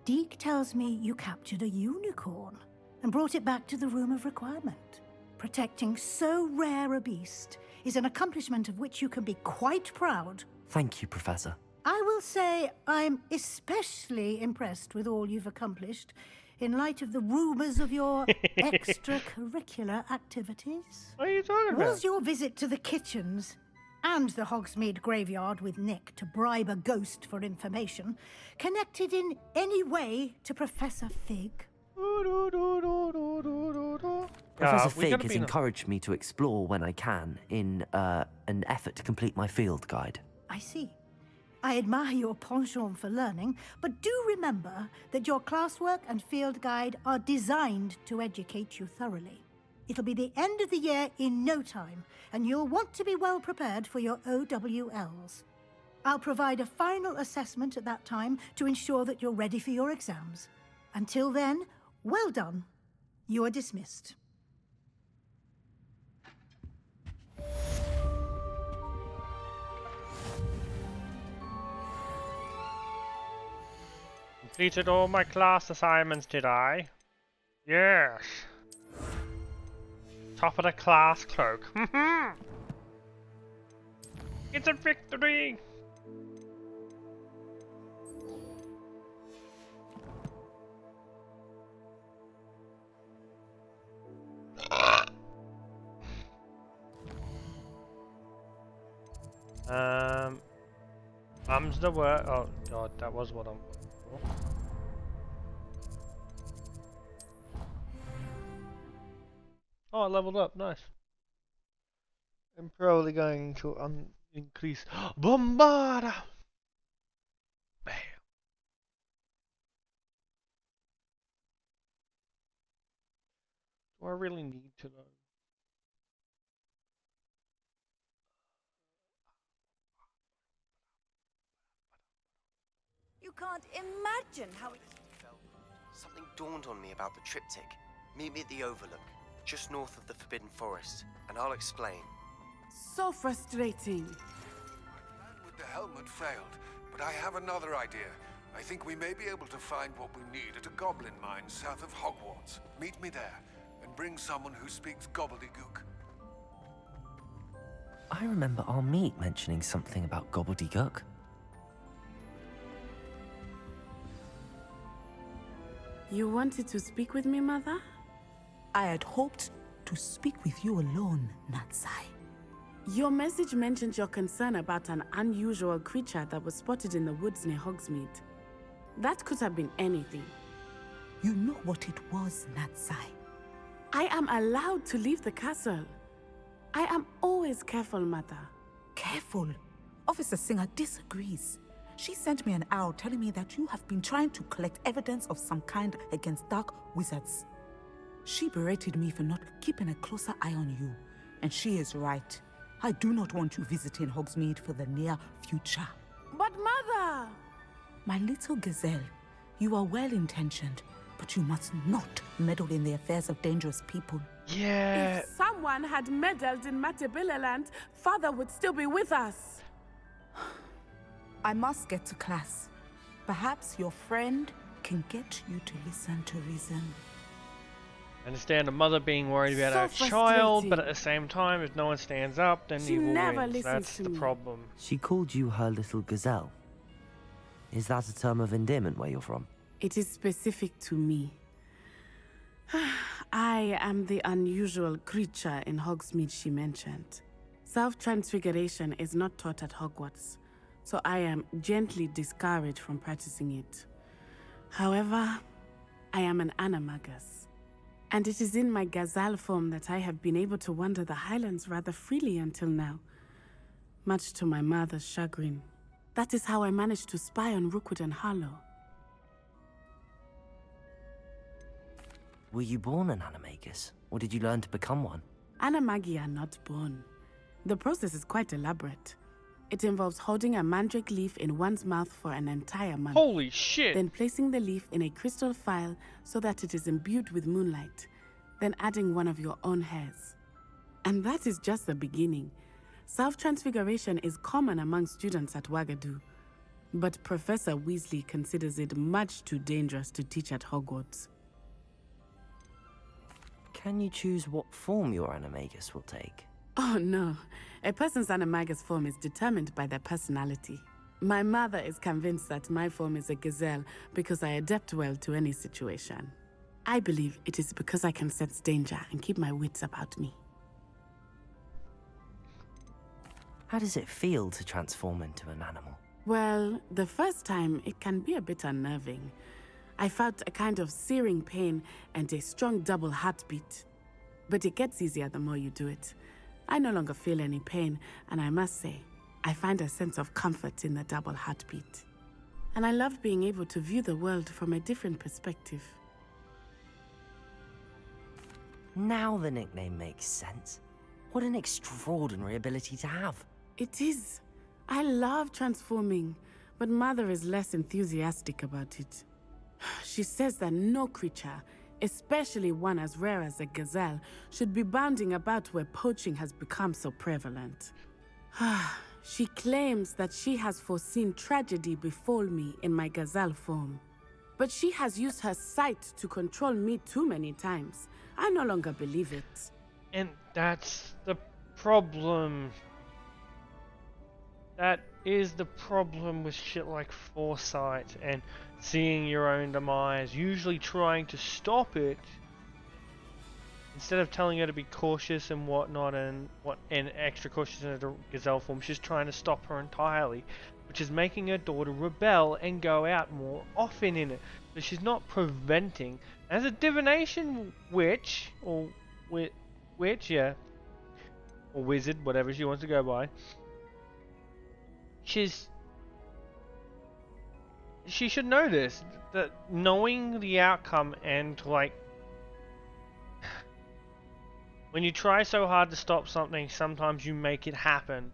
Deke tells me you captured a unicorn and brought it back to the Room of Requirement. Protecting so rare a beast is an accomplishment of which you can be quite proud. Thank you, Professor. I will say I'm especially impressed with all you've accomplished in light of the rumors of your extracurricular activities. What are you talking about? Was your visit to the kitchens and the Hogsmeade graveyard with Nick to bribe a ghost for information connected in any way to Professor Fig? Professor Fig has encouraged me to explore when I can in an effort to complete my field guide. I see. I admire your penchant for learning, but do remember that your classwork and field guide are designed to educate you thoroughly. It'll be the end of the year in no time, and you'll want to be well prepared for your OWLs. I'll provide a final assessment at that time to ensure that you're ready for your exams. Until then, well done. You are dismissed. Completed all my class assignments, did I? Yes. Top of the class cloak. It's a victory! Mum's the word. Oh god, that was what I'm. Oh, I leveled up, nice. I'm probably going to increase Bombarda! Bam! Do I really need to though? You can't imagine how it... Something dawned on me about the triptych. Meet me at the Overlook, just north of the Forbidden Forest, and I'll explain. So frustrating. My plan with the helmet failed, but I have another idea. I think we may be able to find what we need at a goblin mine south of Hogwarts. Meet me there, and bring someone who speaks gobbledygook. I remember our meet mentioning something about gobbledygook. You wanted to speak with me, Mother? I had hoped to speak with you alone, Natsai. Your message mentioned your concern about an unusual creature that was spotted in the woods near Hogsmeade. That could have been anything. You know what it was, Natsai. I am allowed to leave the castle. I am always careful, Mother. Careful? Officer Singer disagrees. She sent me an owl telling me that you have been trying to collect evidence of some kind against dark wizards. She berated me for not keeping a closer eye on you. And she is right. I do not want you visiting Hogsmeade for the near future. But Mother! My little gazelle, you are well-intentioned, but you must not meddle in the affairs of dangerous people. Yeah. If someone had meddled in Matabeleland, Father would still be with us. I must get to class. Perhaps your friend can get you to listen to reason. I understand a mother being worried about her child, but at the same time, if no one stands up, then evil wins. That's the problem. She called you her little gazelle. Is that a term of endearment where you're from? It is specific to me. I am the unusual creature in Hogsmeade she mentioned. Self-transfiguration is not taught at Hogwarts, so I am gently discouraged from practicing it. However, I am an animagus. And it is in my gazelle form that I have been able to wander the highlands rather freely until now, much to my mother's chagrin. That is how I managed to spy on Rookwood and Harlow. Were you born an animagus, or did you learn to become one? Animagi are not born. The process is quite elaborate. It involves holding a mandrake leaf in one's mouth for an entire month. Holy shit! Then placing the leaf in a crystal phial so that it is imbued with moonlight. Then adding one of your own hairs. And that is just the beginning. Self-transfiguration is common among students at Wagadu. But Professor Weasley considers it much too dangerous to teach at Hogwarts. Can you choose what form your animagus will take? Oh no, a person's animagus form is determined by their personality. My mother is convinced that my form is a gazelle because I adapt well to any situation. I believe it is because I can sense danger and keep my wits about me. How does it feel to transform into an animal? Well, the first time it can be a bit unnerving. I felt a kind of searing pain and a strong double heartbeat. But it gets easier the more you do it. I no longer feel any pain, and I must say, I find a sense of comfort in the double heartbeat. And I love being able to view the world from a different perspective. Now the nickname makes sense. What an extraordinary ability to have. It is. I love transforming, but Mother is less enthusiastic about it. She says that no creature, especially one as rare as a gazelle, should be bounding about where poaching has become so prevalent. She claims that she has foreseen tragedy befall me in my gazelle form. But she has used her sight to control me too many times. I no longer believe it. And that's the problem. That is the problem with shit like foresight and seeing your own demise, usually trying to stop it instead of telling her to be cautious and whatnot and extra cautious in a gazelle form. She's trying to stop her entirely, which is making her daughter rebel and go out more often in it. So she's not preventing. As a divination witch or witch, yeah, or wizard, whatever she wants to go by, she should know this, that knowing the outcome and like when you try so hard to stop something, sometimes you make it happen.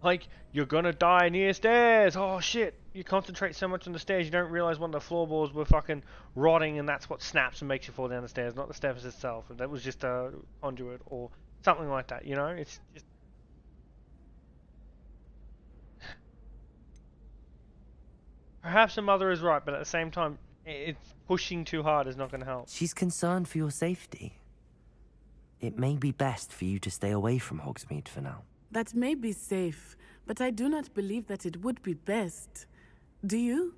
Like, you're gonna die near stairs, oh shit, you concentrate so much on the stairs you don't realize one of the floorboards were fucking rotting and that's what snaps and makes you fall down the stairs, not the stairs itself. That was just a conduit or something like that, you know? It's just... Perhaps the mother is right, but at the same time, it's pushing too hard is not going to help. She's concerned for your safety. It may be best for you to stay away from Hogsmeade for now. That may be safe, but I do not believe that it would be best. Do you?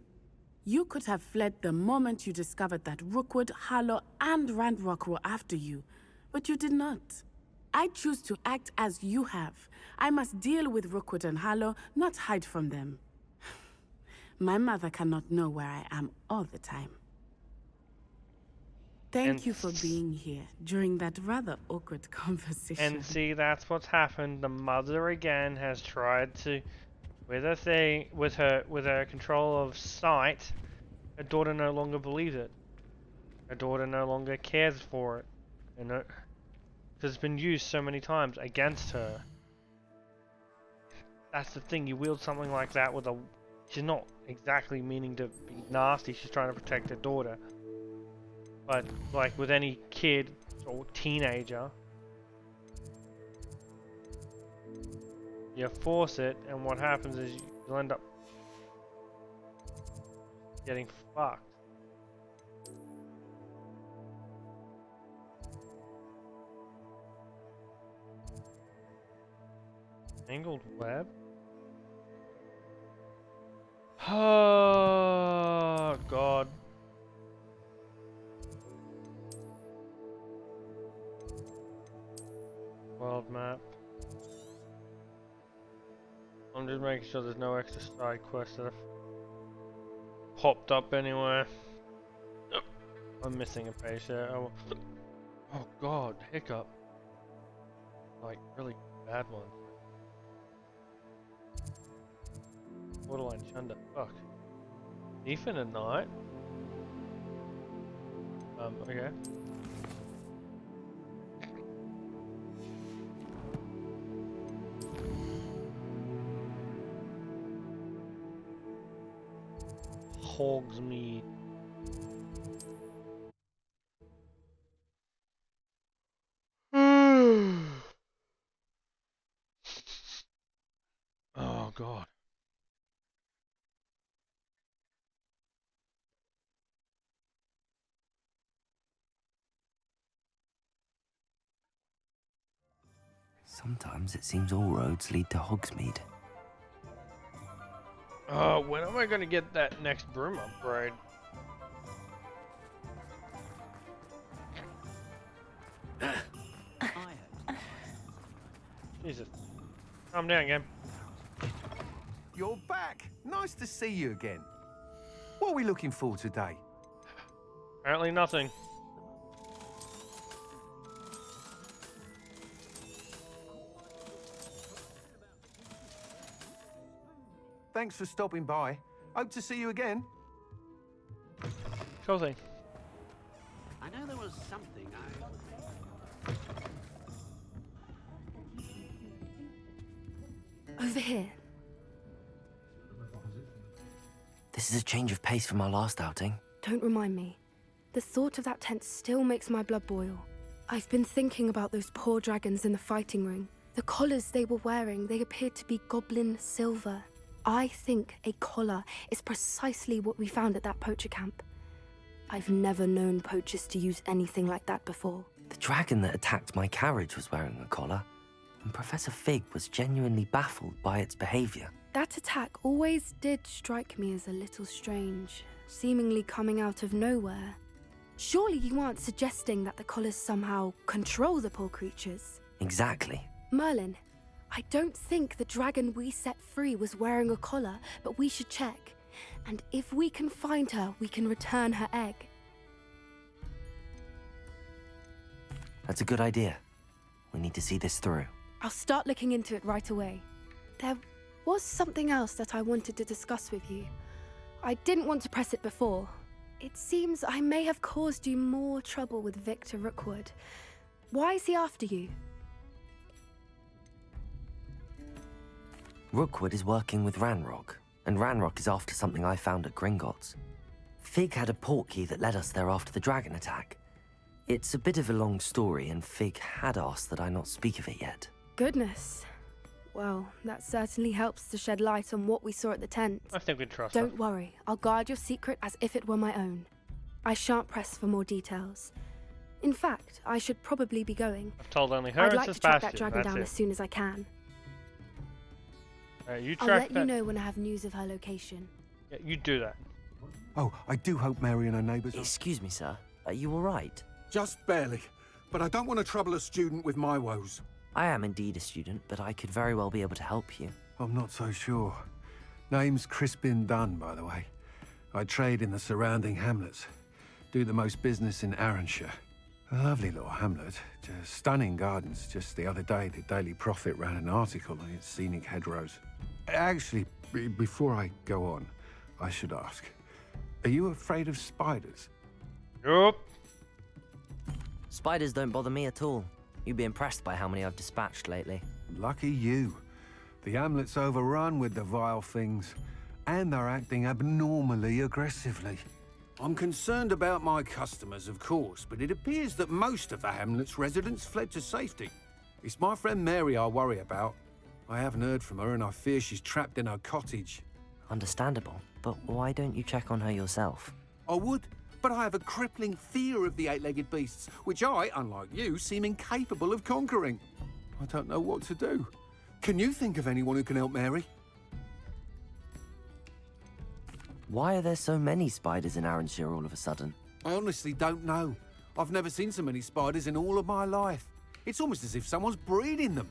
You could have fled the moment you discovered that Rookwood, Harlow, and Ranrock were after you, but you did not. I choose to act as you have. I must deal with Rookwood and Harlow, not hide from them. My mother cannot know where I am all the time. Thank you for being here during that rather awkward conversation. And see, that's what's happened. The mother again has tried to, with her control of sight, her daughter no longer believes it. Her daughter no longer cares for it, you know, because it's been used so many times against her. That's the thing. You wield something like that with a. She's not exactly meaning to be nasty. She's trying to protect her daughter. But, like with any kid or teenager, you force it, and what happens is you'll end up getting fucked. Angled web? Oh, God. World map. I'm just making sure there's no extra side quests that have popped up anywhere. I'm missing a page there. Oh, oh god, hiccup. Like, really bad one. Borderline Chunda. Fuck. Ethan at night? Okay. Hogsmeade. Oh god. Sometimes it seems all roads lead to Hogsmeade. When am I gonna get that next broom upgrade? Jesus. Calm down, game. You're back. Nice to see you again. What are we looking for today? Apparently nothing. Thanks for stopping by. Hope to see you again. Sure thing. I know there was something Over here. This is a change of pace from our last outing. Don't remind me. The thought of that tent still makes my blood boil. I've been thinking about those poor dragons in the fighting ring. The collars they were wearing, they appeared to be goblin silver. I think a collar is precisely what we found at that poacher camp. I've never known poachers to use anything like that before. The dragon that attacked my carriage was wearing a collar, and Professor Fig was genuinely baffled by its behavior. That attack always did strike me as a little strange, seemingly coming out of nowhere. Surely you aren't suggesting that the collars somehow control the poor creatures? Exactly. Merlin, I don't think the dragon we set free was wearing a collar, but we should check. And if we can find her, we can return her egg. That's a good idea. We need to see this through. I'll start looking into it right away. There was something else that I wanted to discuss with you. I didn't want to press it before. It seems I may have caused you more trouble with Victor Rookwood. Why is he after you? Rookwood is working with Ranrock, and Ranrock is after something I found at Gringotts. Fig had a portkey that led us there after the dragon attack. It's a bit of a long story, and Fig had asked that I not speak of it yet. Goodness. Well, that certainly helps to shed light on what we saw at the tent. I think we trust Don't her. worry, I'll guard your secret as if it were my own. I shan't press for more details. In fact, I should probably be going. I've told only her I'd and like to track that Sebastian, dragon that's down it. as soon as I can. You I'll track let that. you know when I have news of her location. Yeah, you do that. Oh, I do hope Mary and her neighbours are... Excuse me, sir. Are you all right? Just barely. But I don't want to trouble a student with my woes. I am indeed a student, but I could very well be able to help you. I'm not so sure. Name's Crispin Dunn, by the way. I trade in the surrounding hamlets. Do the most business in Arranshire. A lovely little hamlet. Just stunning gardens. Just the other day, the Daily Prophet ran an article on its scenic hedgerows. Actually, before I go on, I should ask. Are you afraid of spiders? Yup. Spiders don't bother me at all. You'd be impressed by how many I've dispatched lately. Lucky you. The hamlet's overrun with the vile things, and they're acting abnormally aggressively. I'm concerned about my customers, of course, but it appears that most of the hamlet's residents fled to safety. It's my friend Mary I worry about. I haven't heard from her, and I fear she's trapped in her cottage. Understandable, but why don't you check on her yourself? I would, but I have a crippling fear of the eight-legged beasts, which I, unlike you, seem incapable of conquering. I don't know what to do. Can you think of anyone who can help Mary? Why are there so many spiders in Arranshire all of a sudden? I honestly don't know. I've never seen so many spiders in all of my life. It's almost as if someone's breeding them.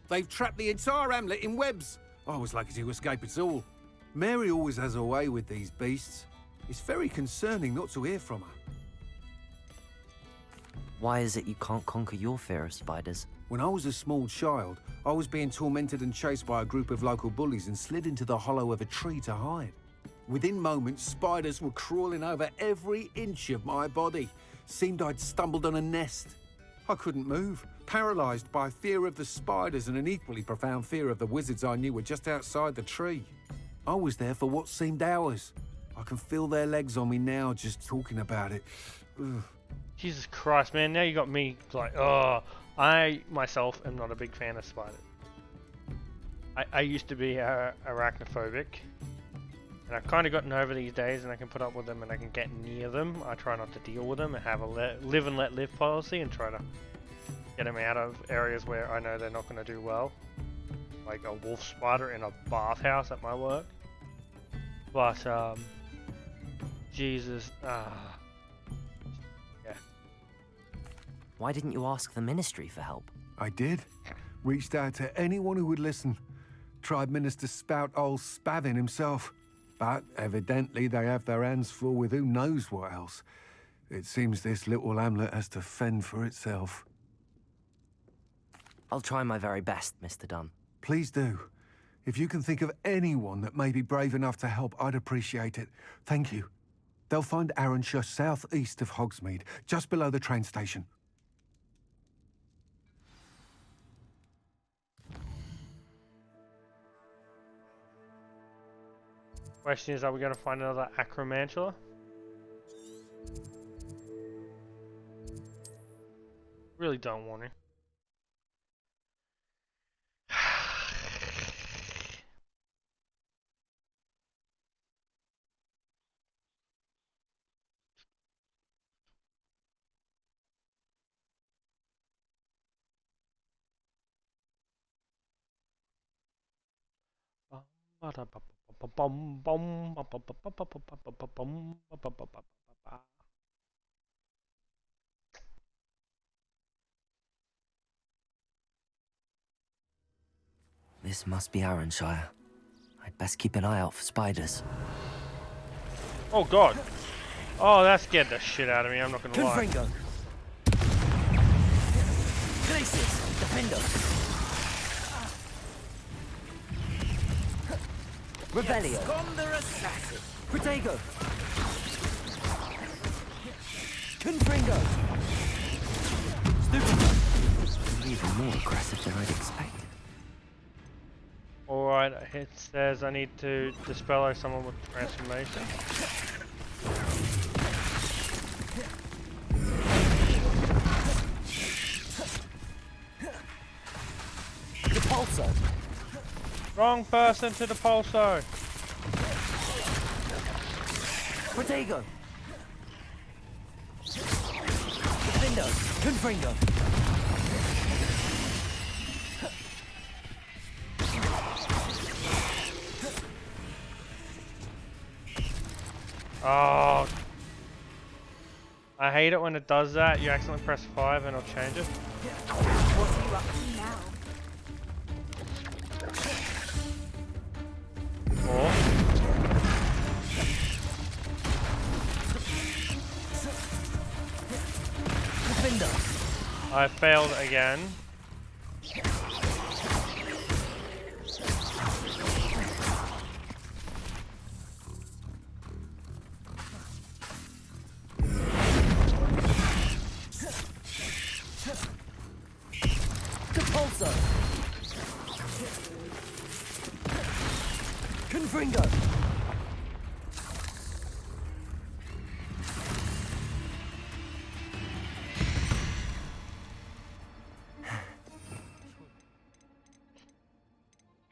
They've trapped the entire hamlet in webs. I was lucky to escape it all. Mary always has a way with these beasts. It's very concerning not to hear from her. Why is it you can't conquer your fear of spiders? When I was a small child, I was being tormented and chased by a group of local bullies and slid into the hollow of a tree to hide. Within moments, spiders were crawling over every inch of my body. Seemed I'd stumbled on a nest. I couldn't move, paralysed by fear of the spiders and an equally profound fear of the wizards I knew were just outside the tree. I was there for what seemed hours. I can feel their legs on me now just talking about it. Ugh. Jesus Christ, man, now you got me like, oh, I myself am not a big fan of spiders. I used to be arachnophobic, and I've kind of gotten over these days, and I can put up with them and I can get near them. I try not to deal with them and have a live and let live policy and try to get them out of areas where I know they're not going to do well. Like a wolf spider in a bathhouse at my work. But, Jesus, yeah. Why didn't you ask the ministry for help? I did. Reached out to anyone who would listen. Tried Minister Spout old Spavin himself. But evidently they have their hands full with who knows what else. It seems this little hamlet has to fend for itself. I'll try my very best, Mr. Dunn. Please do. If you can think of anyone that may be brave enough to help, I'd appreciate it. Thank you. They'll find Arrowshire southeast of Hogsmeade, just below the train station. Question is, are we going to find another Acromantula? Really don't want to. This must be Arrowshire. I'd best keep an eye out for spiders. Oh god! Oh, that scared the shit out of me, I'm not gonna lie. Confringo! Glacius! Defender! Rebellion! Esconder assassin! Protego! Confringo! Stupid! Even more aggressive than I'd expected. Alright, it says I need to dispel someone with transformation. The pulsar! Wrong person to the pulsar! Protego! Defender! Confringo! Oh, I hate it when it does that. You accidentally press 5 and it'll change it. What are you up to now? Or I failed again. Confringo!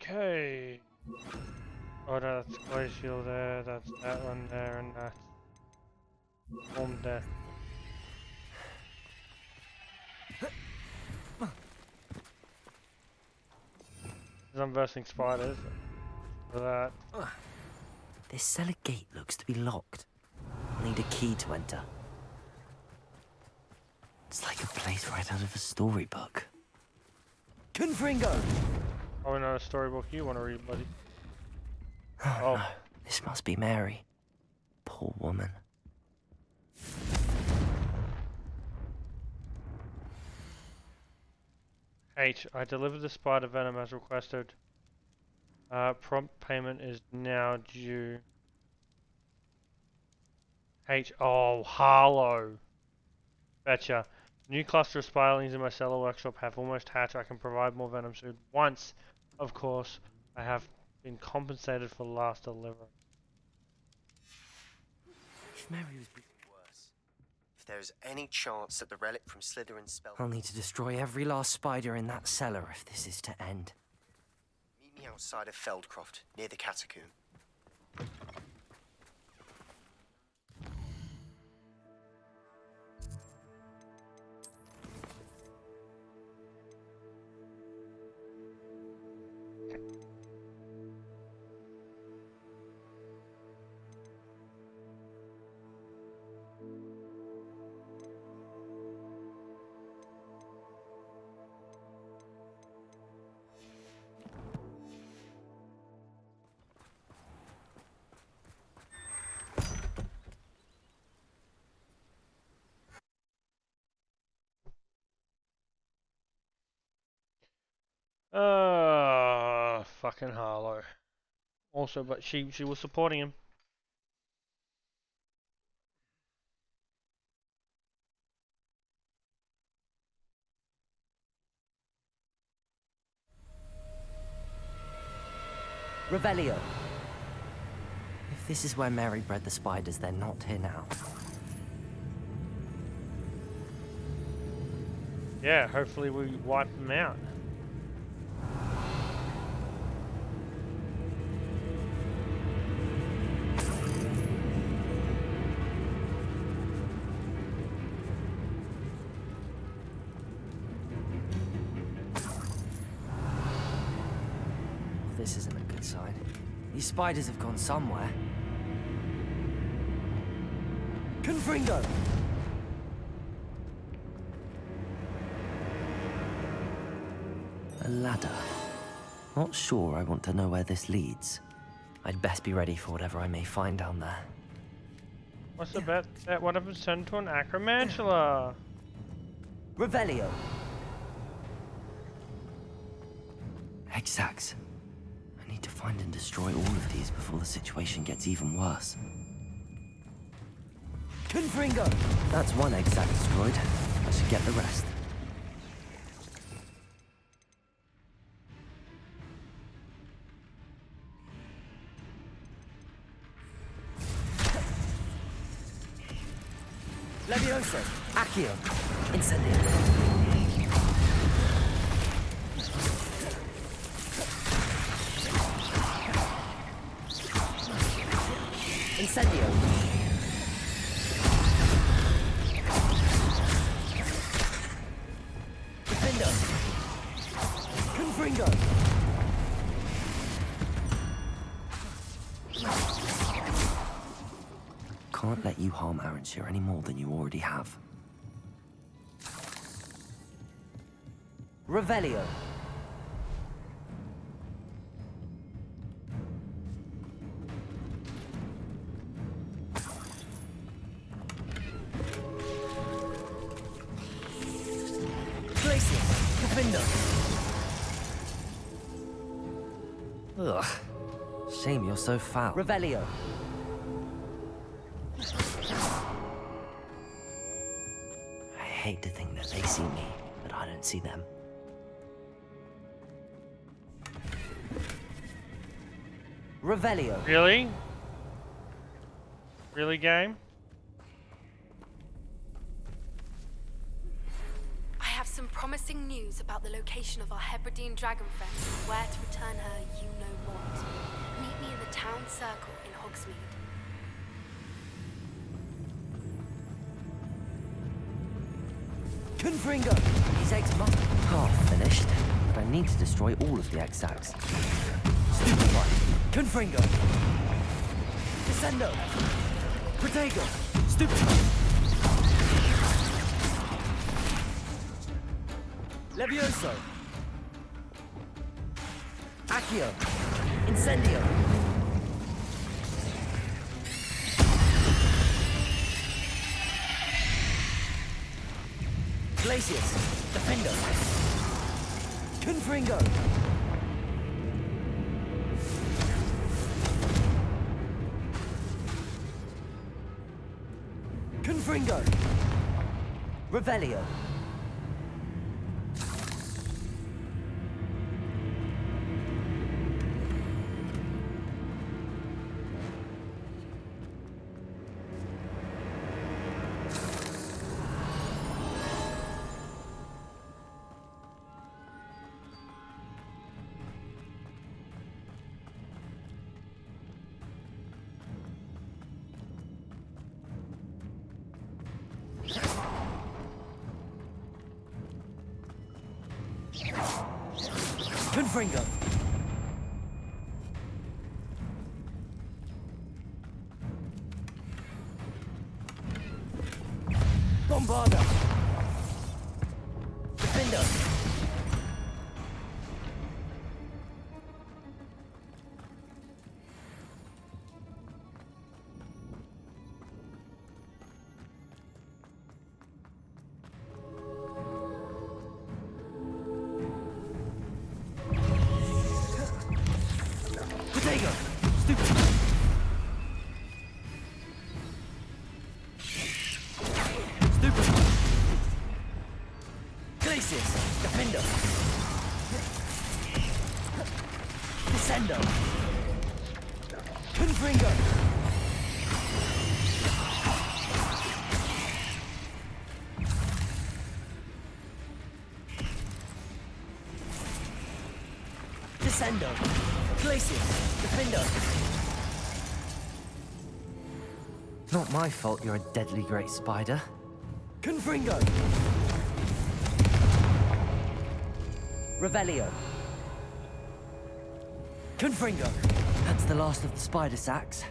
Okay. Oh, that's glacial there, that's that one there, and that's one there. I'm versing spiders. For that. This cellar gate looks to be locked. I'll need a key to enter. It's like a place right out of a storybook. Confringo! Oh, no, a storybook you want to read, buddy. Oh, no. This must be Mary. Poor woman. H. I delivered the spider venom as requested. Prompt payment is now due. H. Oh, Harlow. Betcha. New cluster of spiderlings in my cellar workshop have almost hatched. I can provide more venom soon. Once, of course, I have been compensated for the last delivery. If Mary was worse, if there's any chance that the relic from Slytherin's spell... I'll need to destroy every last spider in that cellar if this is to end. Meet me outside of Feldcroft, near the catacomb. Fucking Harlow. Also, but she was supporting him. Revelio. If this is where Mary bred the spiders, they're not here now. Yeah, hopefully we wipe them out. This isn't a good sign. These spiders have gone somewhere. Confringo! A ladder. Not sure I want to know where this leads. I'd best be ready for whatever I may find down there. What's the bet that one of them turned to an acromantula? Revelio! Hexags. I need to find and destroy all of these before the situation gets even worse. Confringo! That's one hexag destroyed. I should get the rest. Levioso! Accio! Incendio! Incendio! Defendo! Confringo! Can't let you harm Aranshire any more than you already have. Revelio! Ugh. Shame you're so foul. Revelio. I hate to think that they see me, but I don't see them. Revelio. Really? Really, game? I have some promising news about the location of our Hebridean dragon friend and where to return her you know what. Meet me in the town circle in Hogsmeade. Confringo! These eggs must be half finished, but I need to destroy all of the egg stacks. Stupefy! Confringo! Descendo! Protego! Stupefy! Levioso! Accio! Incendio! Glacius! Defendo! Confringo! Confringo! Revelio! Confringo! Bombarda! Defender! Potato! Stupid! Stupid! Glacius! Defender! Descendo! Confringo! Descendo! Glacius! Defender! Not my fault you're a deadly great spider. Confringo! Revelio! Confringo! That's the last of the spider sacks.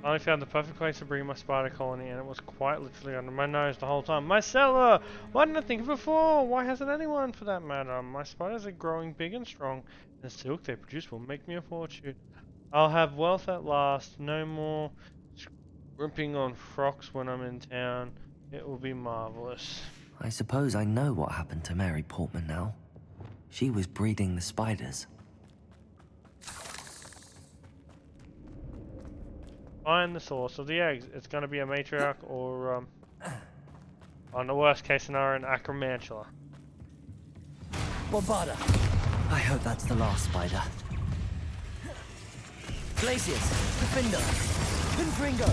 I found the perfect place to bring my spider colony, and it was quite literally under my nose the whole time. My cellar! Why didn't I think of it before? Why hasn't anyone, for that matter? My spiders are growing big and strong, and the silk they produce will make me a fortune. I'll have wealth at last. No more scrimping on frocks when I'm in town. It will be marvelous. I suppose I know what happened to Mary Portman now. She was breeding the spiders. Find the source of the eggs. It's going to be a matriarch or, on the worst case scenario, an acromantula. Bombarda! I hope that's the last spider. Glacius! Defender! Confringo!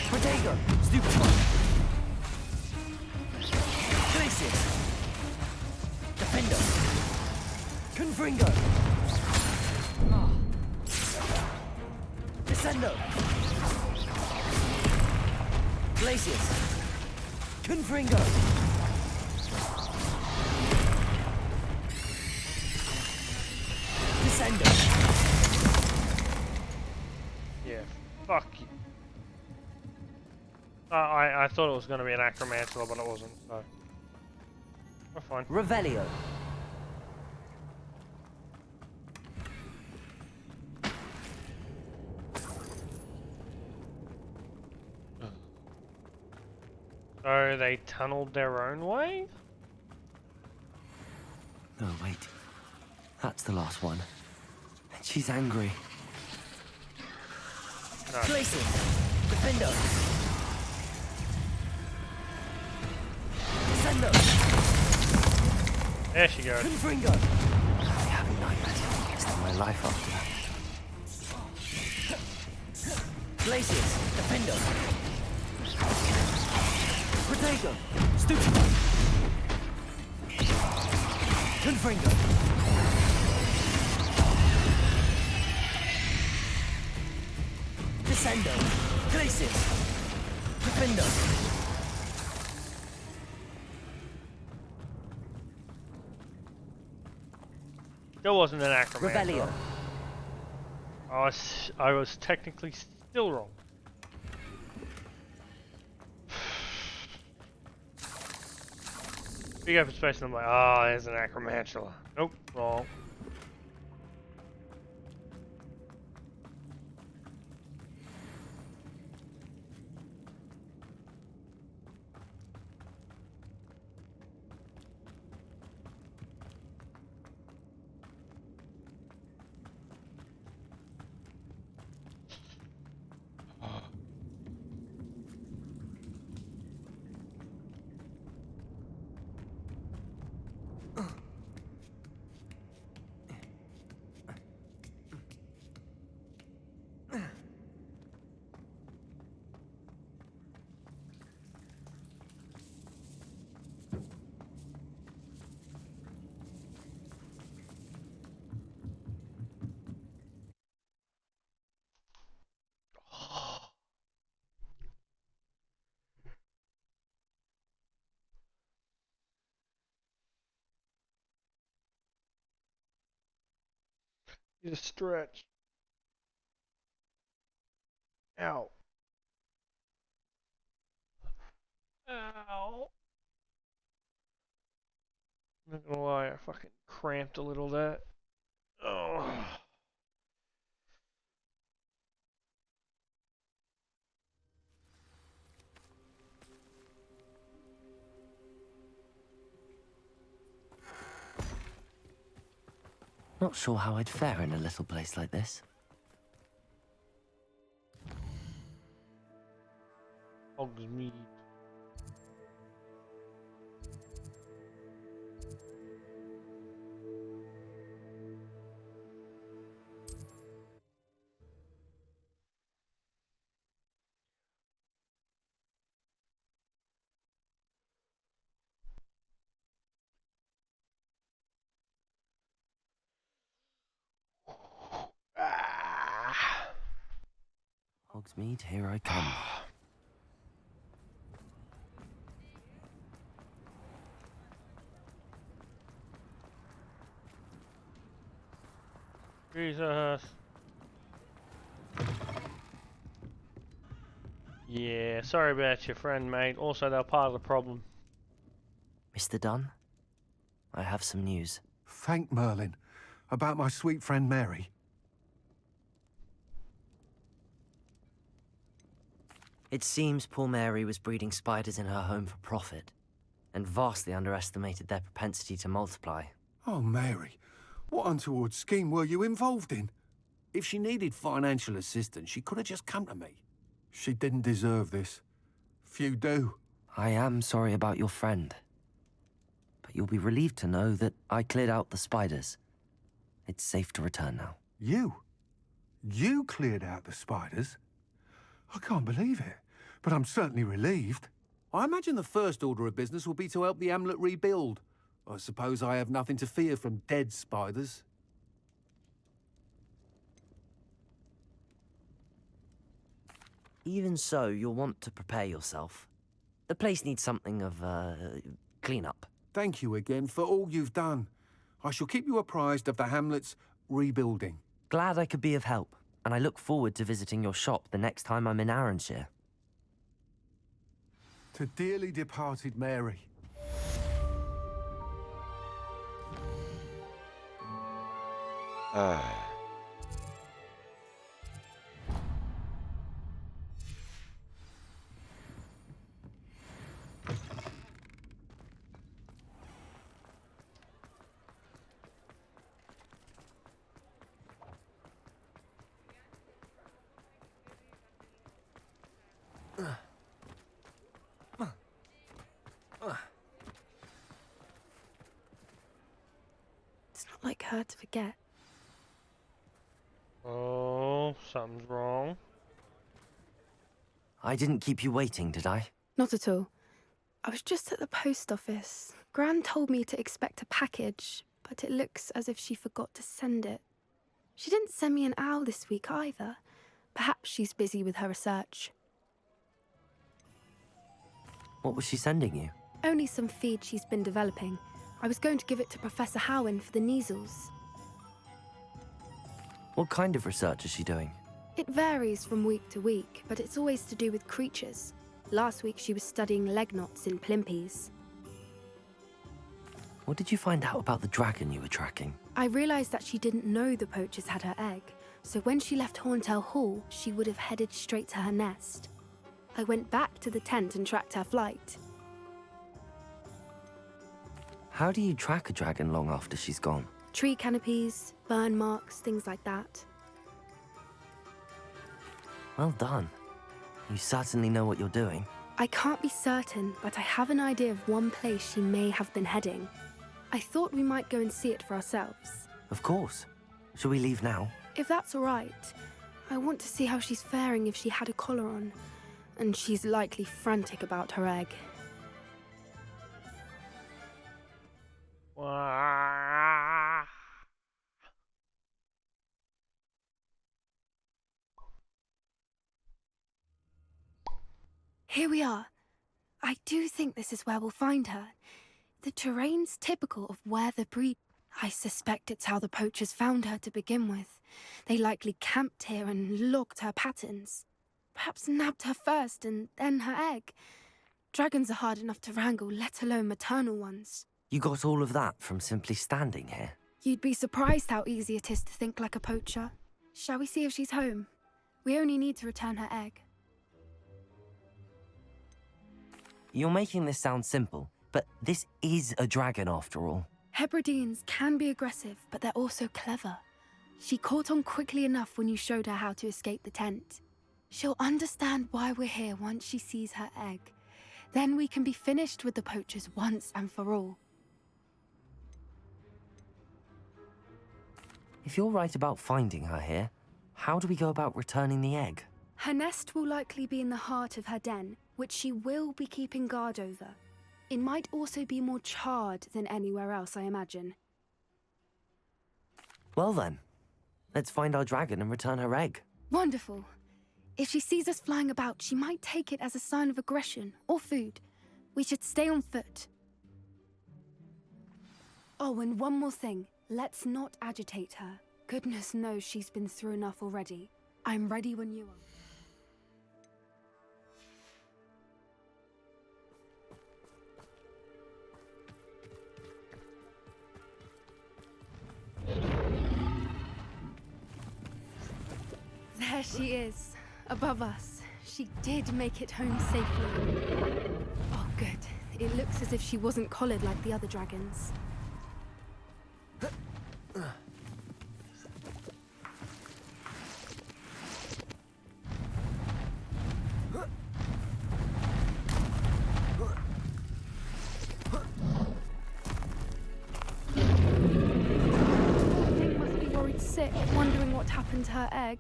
Protego! Stupid! Glacius! Defender! Confringo! Descendo! Glacius! Confringo! Descendo! Yeah, fuck you. I thought it was going to be an acromantula, but it wasn't, so... We're fine. Revelio! So they tunneled their own way? No, wait. That's the last one. And she's angry. No. Glacius! Defender! Descendo! There she goes. Confringo! I'll be having nightmares for the rest of my life after that. Glacius! Defender! Protego! Stupid! Confringo! Descendo! Glacius! Defender! Still wasn't an acromantula. Revelio! I was technically still wrong. Big open space and I'm like, oh, there's an acromantula. Nope, wrong. Need a stretch. Ow. Ow. I'm not gonna lie, I fucking cramped a little there. Oh. Not sure how I'd fare in a little place like this. Hogsmeade. Hogsmeade, here I come. Jesus. Yeah, sorry about your friend, mate. Also, they're part of the problem. Mr. Dunn, I have some news. Thank Merlin. About my sweet friend Mary. It seems poor Mary was breeding spiders in her home for profit, and vastly underestimated their propensity to multiply. Oh, Mary. What untoward scheme were you involved in? If she needed financial assistance, she could have just come to me. She didn't deserve this. Few do. I am sorry about your friend, but you'll be relieved to know that I cleared out the spiders. It's safe to return now. You? You cleared out the spiders? I can't believe it, but I'm certainly relieved. I imagine the first order of business will be to help the Hamlet rebuild. I suppose I have nothing to fear from dead spiders. Even so, you'll want to prepare yourself. The place needs something of, clean-up. Thank you again for all you've done. I shall keep you apprised of the Hamlet's rebuilding. Glad I could be of help, and I look forward to visiting your shop the next time I'm in Arranshire. To dearly departed Mary. It's not like her to forget. Oh, something's wrong. I didn't keep you waiting, did I? Not at all. I was just at the post office. Gran told me to expect a package, but it looks as if she forgot to send it. She didn't send me an owl this week either. Perhaps she's busy with her research. What was she sending you? Only some feed she's been developing. I was going to give it to Professor Howin for the measles. What kind of research is she doing? It varies from week to week, but it's always to do with creatures. Last week she was studying leg knots in plimpies. What did you find out about the dragon you were tracking? I realised that she didn't know the poachers had her egg, so when she left Horntail Hall, she would have headed straight to her nest. I went back to the tent and tracked her flight. How do you track a dragon long after she's gone? Tree canopies, burn marks, things like that. Well done. You certainly know what you're doing. I can't be certain, but I have an idea of one place she may have been heading. I thought we might go and see it for ourselves. Of course. Shall we leave now? If that's all right. I want to see how she's faring if she had a collar on. And she's likely frantic about her egg. Here we are. I do think this is where we'll find her. The terrain's typical of where the breed... I suspect it's how the poachers found her to begin with. They likely camped here and logged her patterns. Perhaps nabbed her first and then her egg. Dragons are hard enough to wrangle, let alone maternal ones. You got all of that from simply standing here? You'd be surprised how easy it is to think like a poacher. Shall we see if she's home? We only need to return her egg. You're making this sound simple, but this is a dragon after all. Hebrideans can be aggressive, but they're also clever. She caught on quickly enough when you showed her how to escape the tent. She'll understand why we're here once she sees her egg. Then we can be finished with the poachers once and for all. If you're right about finding her here, how do we go about returning the egg? Her nest will likely be in the heart of her den, which she will be keeping guard over. It might also be more charred than anywhere else, I imagine. Well then, let's find our dragon and return her egg. Wonderful. If she sees us flying about, she might take it as a sign of aggression or food. We should stay on foot. Oh, and one more thing. Let's not agitate her. Goodness knows she's been through enough already. I'm ready when you are. There she is, above us. She did make it home safely. Oh, good. It looks as if she wasn't collared like the other dragons. They must be worried sick, wondering what happened to her egg.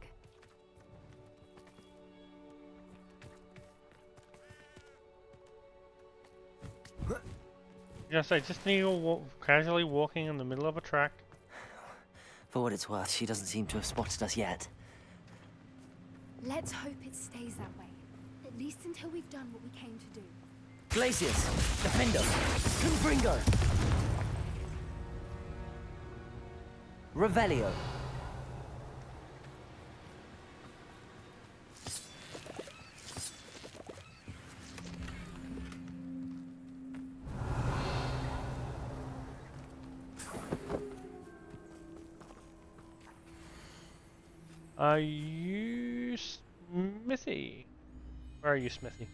Yes, I just need you casually walking in the middle of a track. For what it's worth, she doesn't seem to have spotted us yet. Let's hope it stays that way. At least until we've done what we came to do. Glacius! Defender! Confringo! Revelio! Are you Smithy? Where are you, Smithy?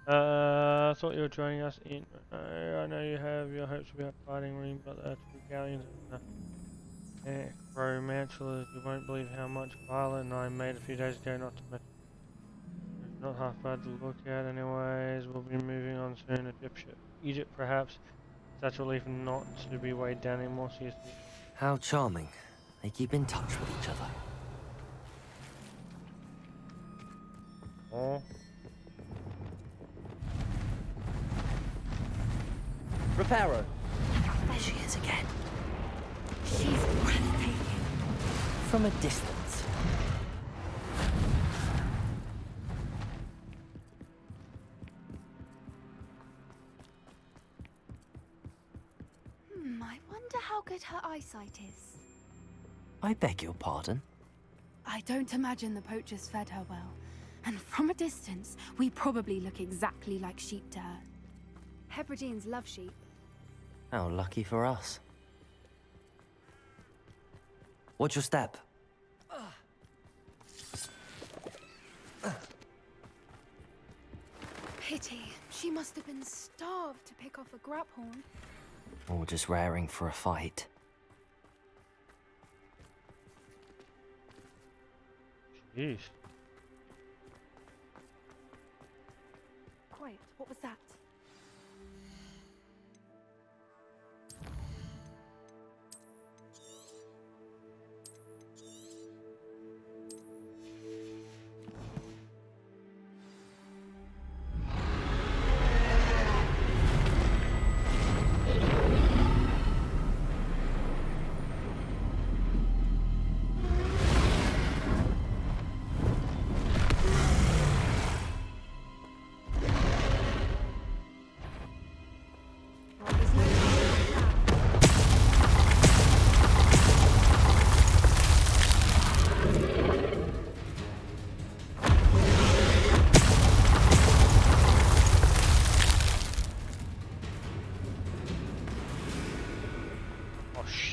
Thought you were joining us in. I know you have your hopes about fighting ring, but two galleons and romancelers. You won't believe how much Violet and I made a few days ago. Not to mention, it's not half bad to look at, anyways. We'll be moving on soon. Egypt, perhaps. Such relief not to be weighed down anymore. Seriously. How charming. They keep in touch with each other. Oh. Reparo. There she is again. She's breathtaking. From a distance. I wonder how good her eyesight is. I beg your pardon? I don't imagine the poachers fed her well. And from a distance, we probably look exactly like sheep to her. Hebrideans love sheep. How lucky for us. Watch your step. Pity. She must have been starved to pick off a graphorn. Or just raring for a fight. Jeez. Quiet. What was that?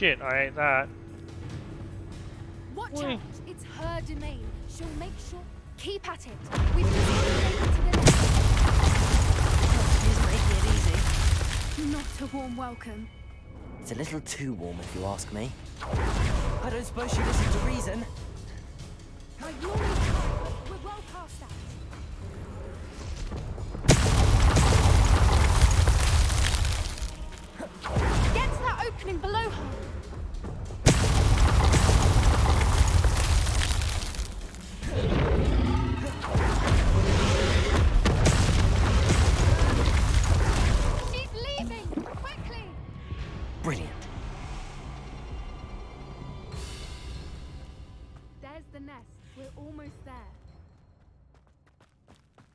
shit, I ate that. Watch Oi. out! It's her domain. She'll make sure. Keep at it. We've just got to make it to the next. She's making it easy. Not a warm welcome. It's a little too warm, if you ask me. I don't suppose she listens to reason. My glory, but we're well past that. Get to that opening below her. She's leaving! Quickly! Brilliant. There's the nest. We're almost there.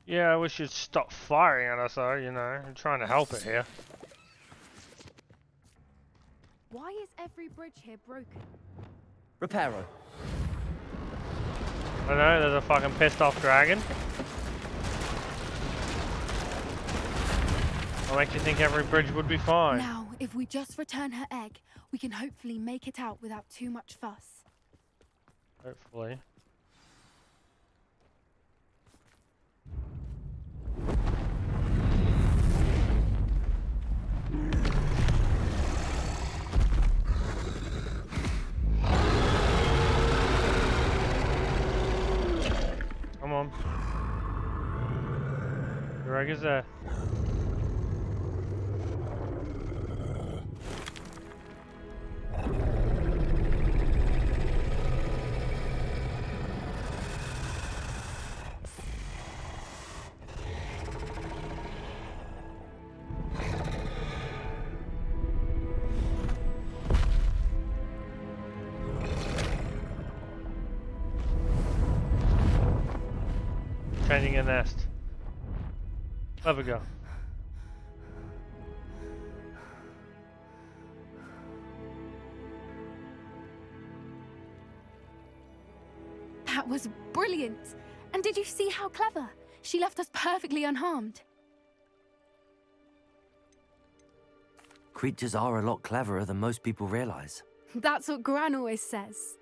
Yeah, I wish you'd stop firing at us though, you know. I'm trying to help it here. Why is every bridge here broken? Reparo. I know, there's a fucking pissed off dragon. I'll make you think every bridge would be fine. Now, if we just return her egg, we can hopefully make it out without too much fuss. Hopefully. Come on. Your egg is there. Changing a nest. Clever girl. That was brilliant! And did you see how clever? She left us perfectly unharmed. Creatures are a lot cleverer than most people realize. That's what Gran always says.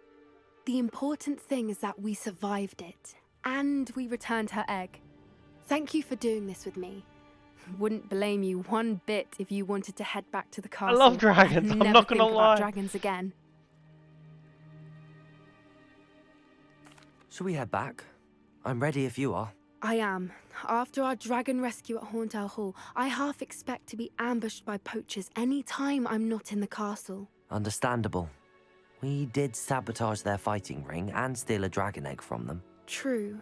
The important thing is that we survived it. And we returned her egg. Thank you for doing this with me. Wouldn't blame you one bit if you wanted to head back to the castle. I love dragons, and I'm never not gonna think lie. about dragons again. Shall we head back? I'm ready if you are. I am. After our dragon rescue at Hauntow Hall, I half expect to be ambushed by poachers any time I'm not in the castle. Understandable. We did sabotage their fighting ring and steal a dragon egg from them. True.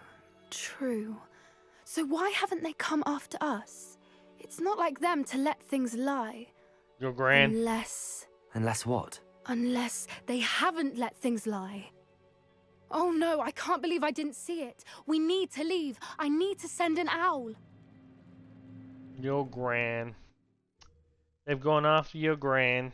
True. So why haven't they come after us? It's not like them to let things lie. Your gran. Unless what? Unless they haven't let things lie. Oh no, I can't believe I didn't see it. We need to leave. I need to send an owl. Your gran. They've gone after your gran.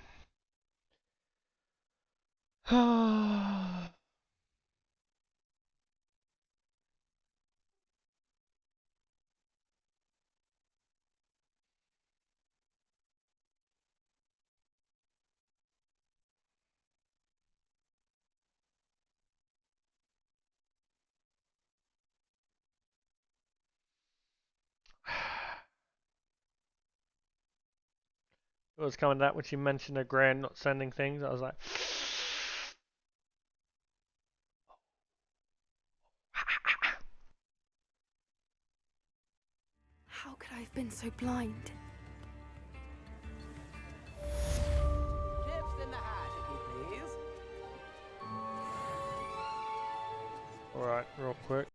It was coming to that when she mentioned her gran not sending things. I was like, How could I have been so blind? Tips in the hat, if you please. alright, real quick.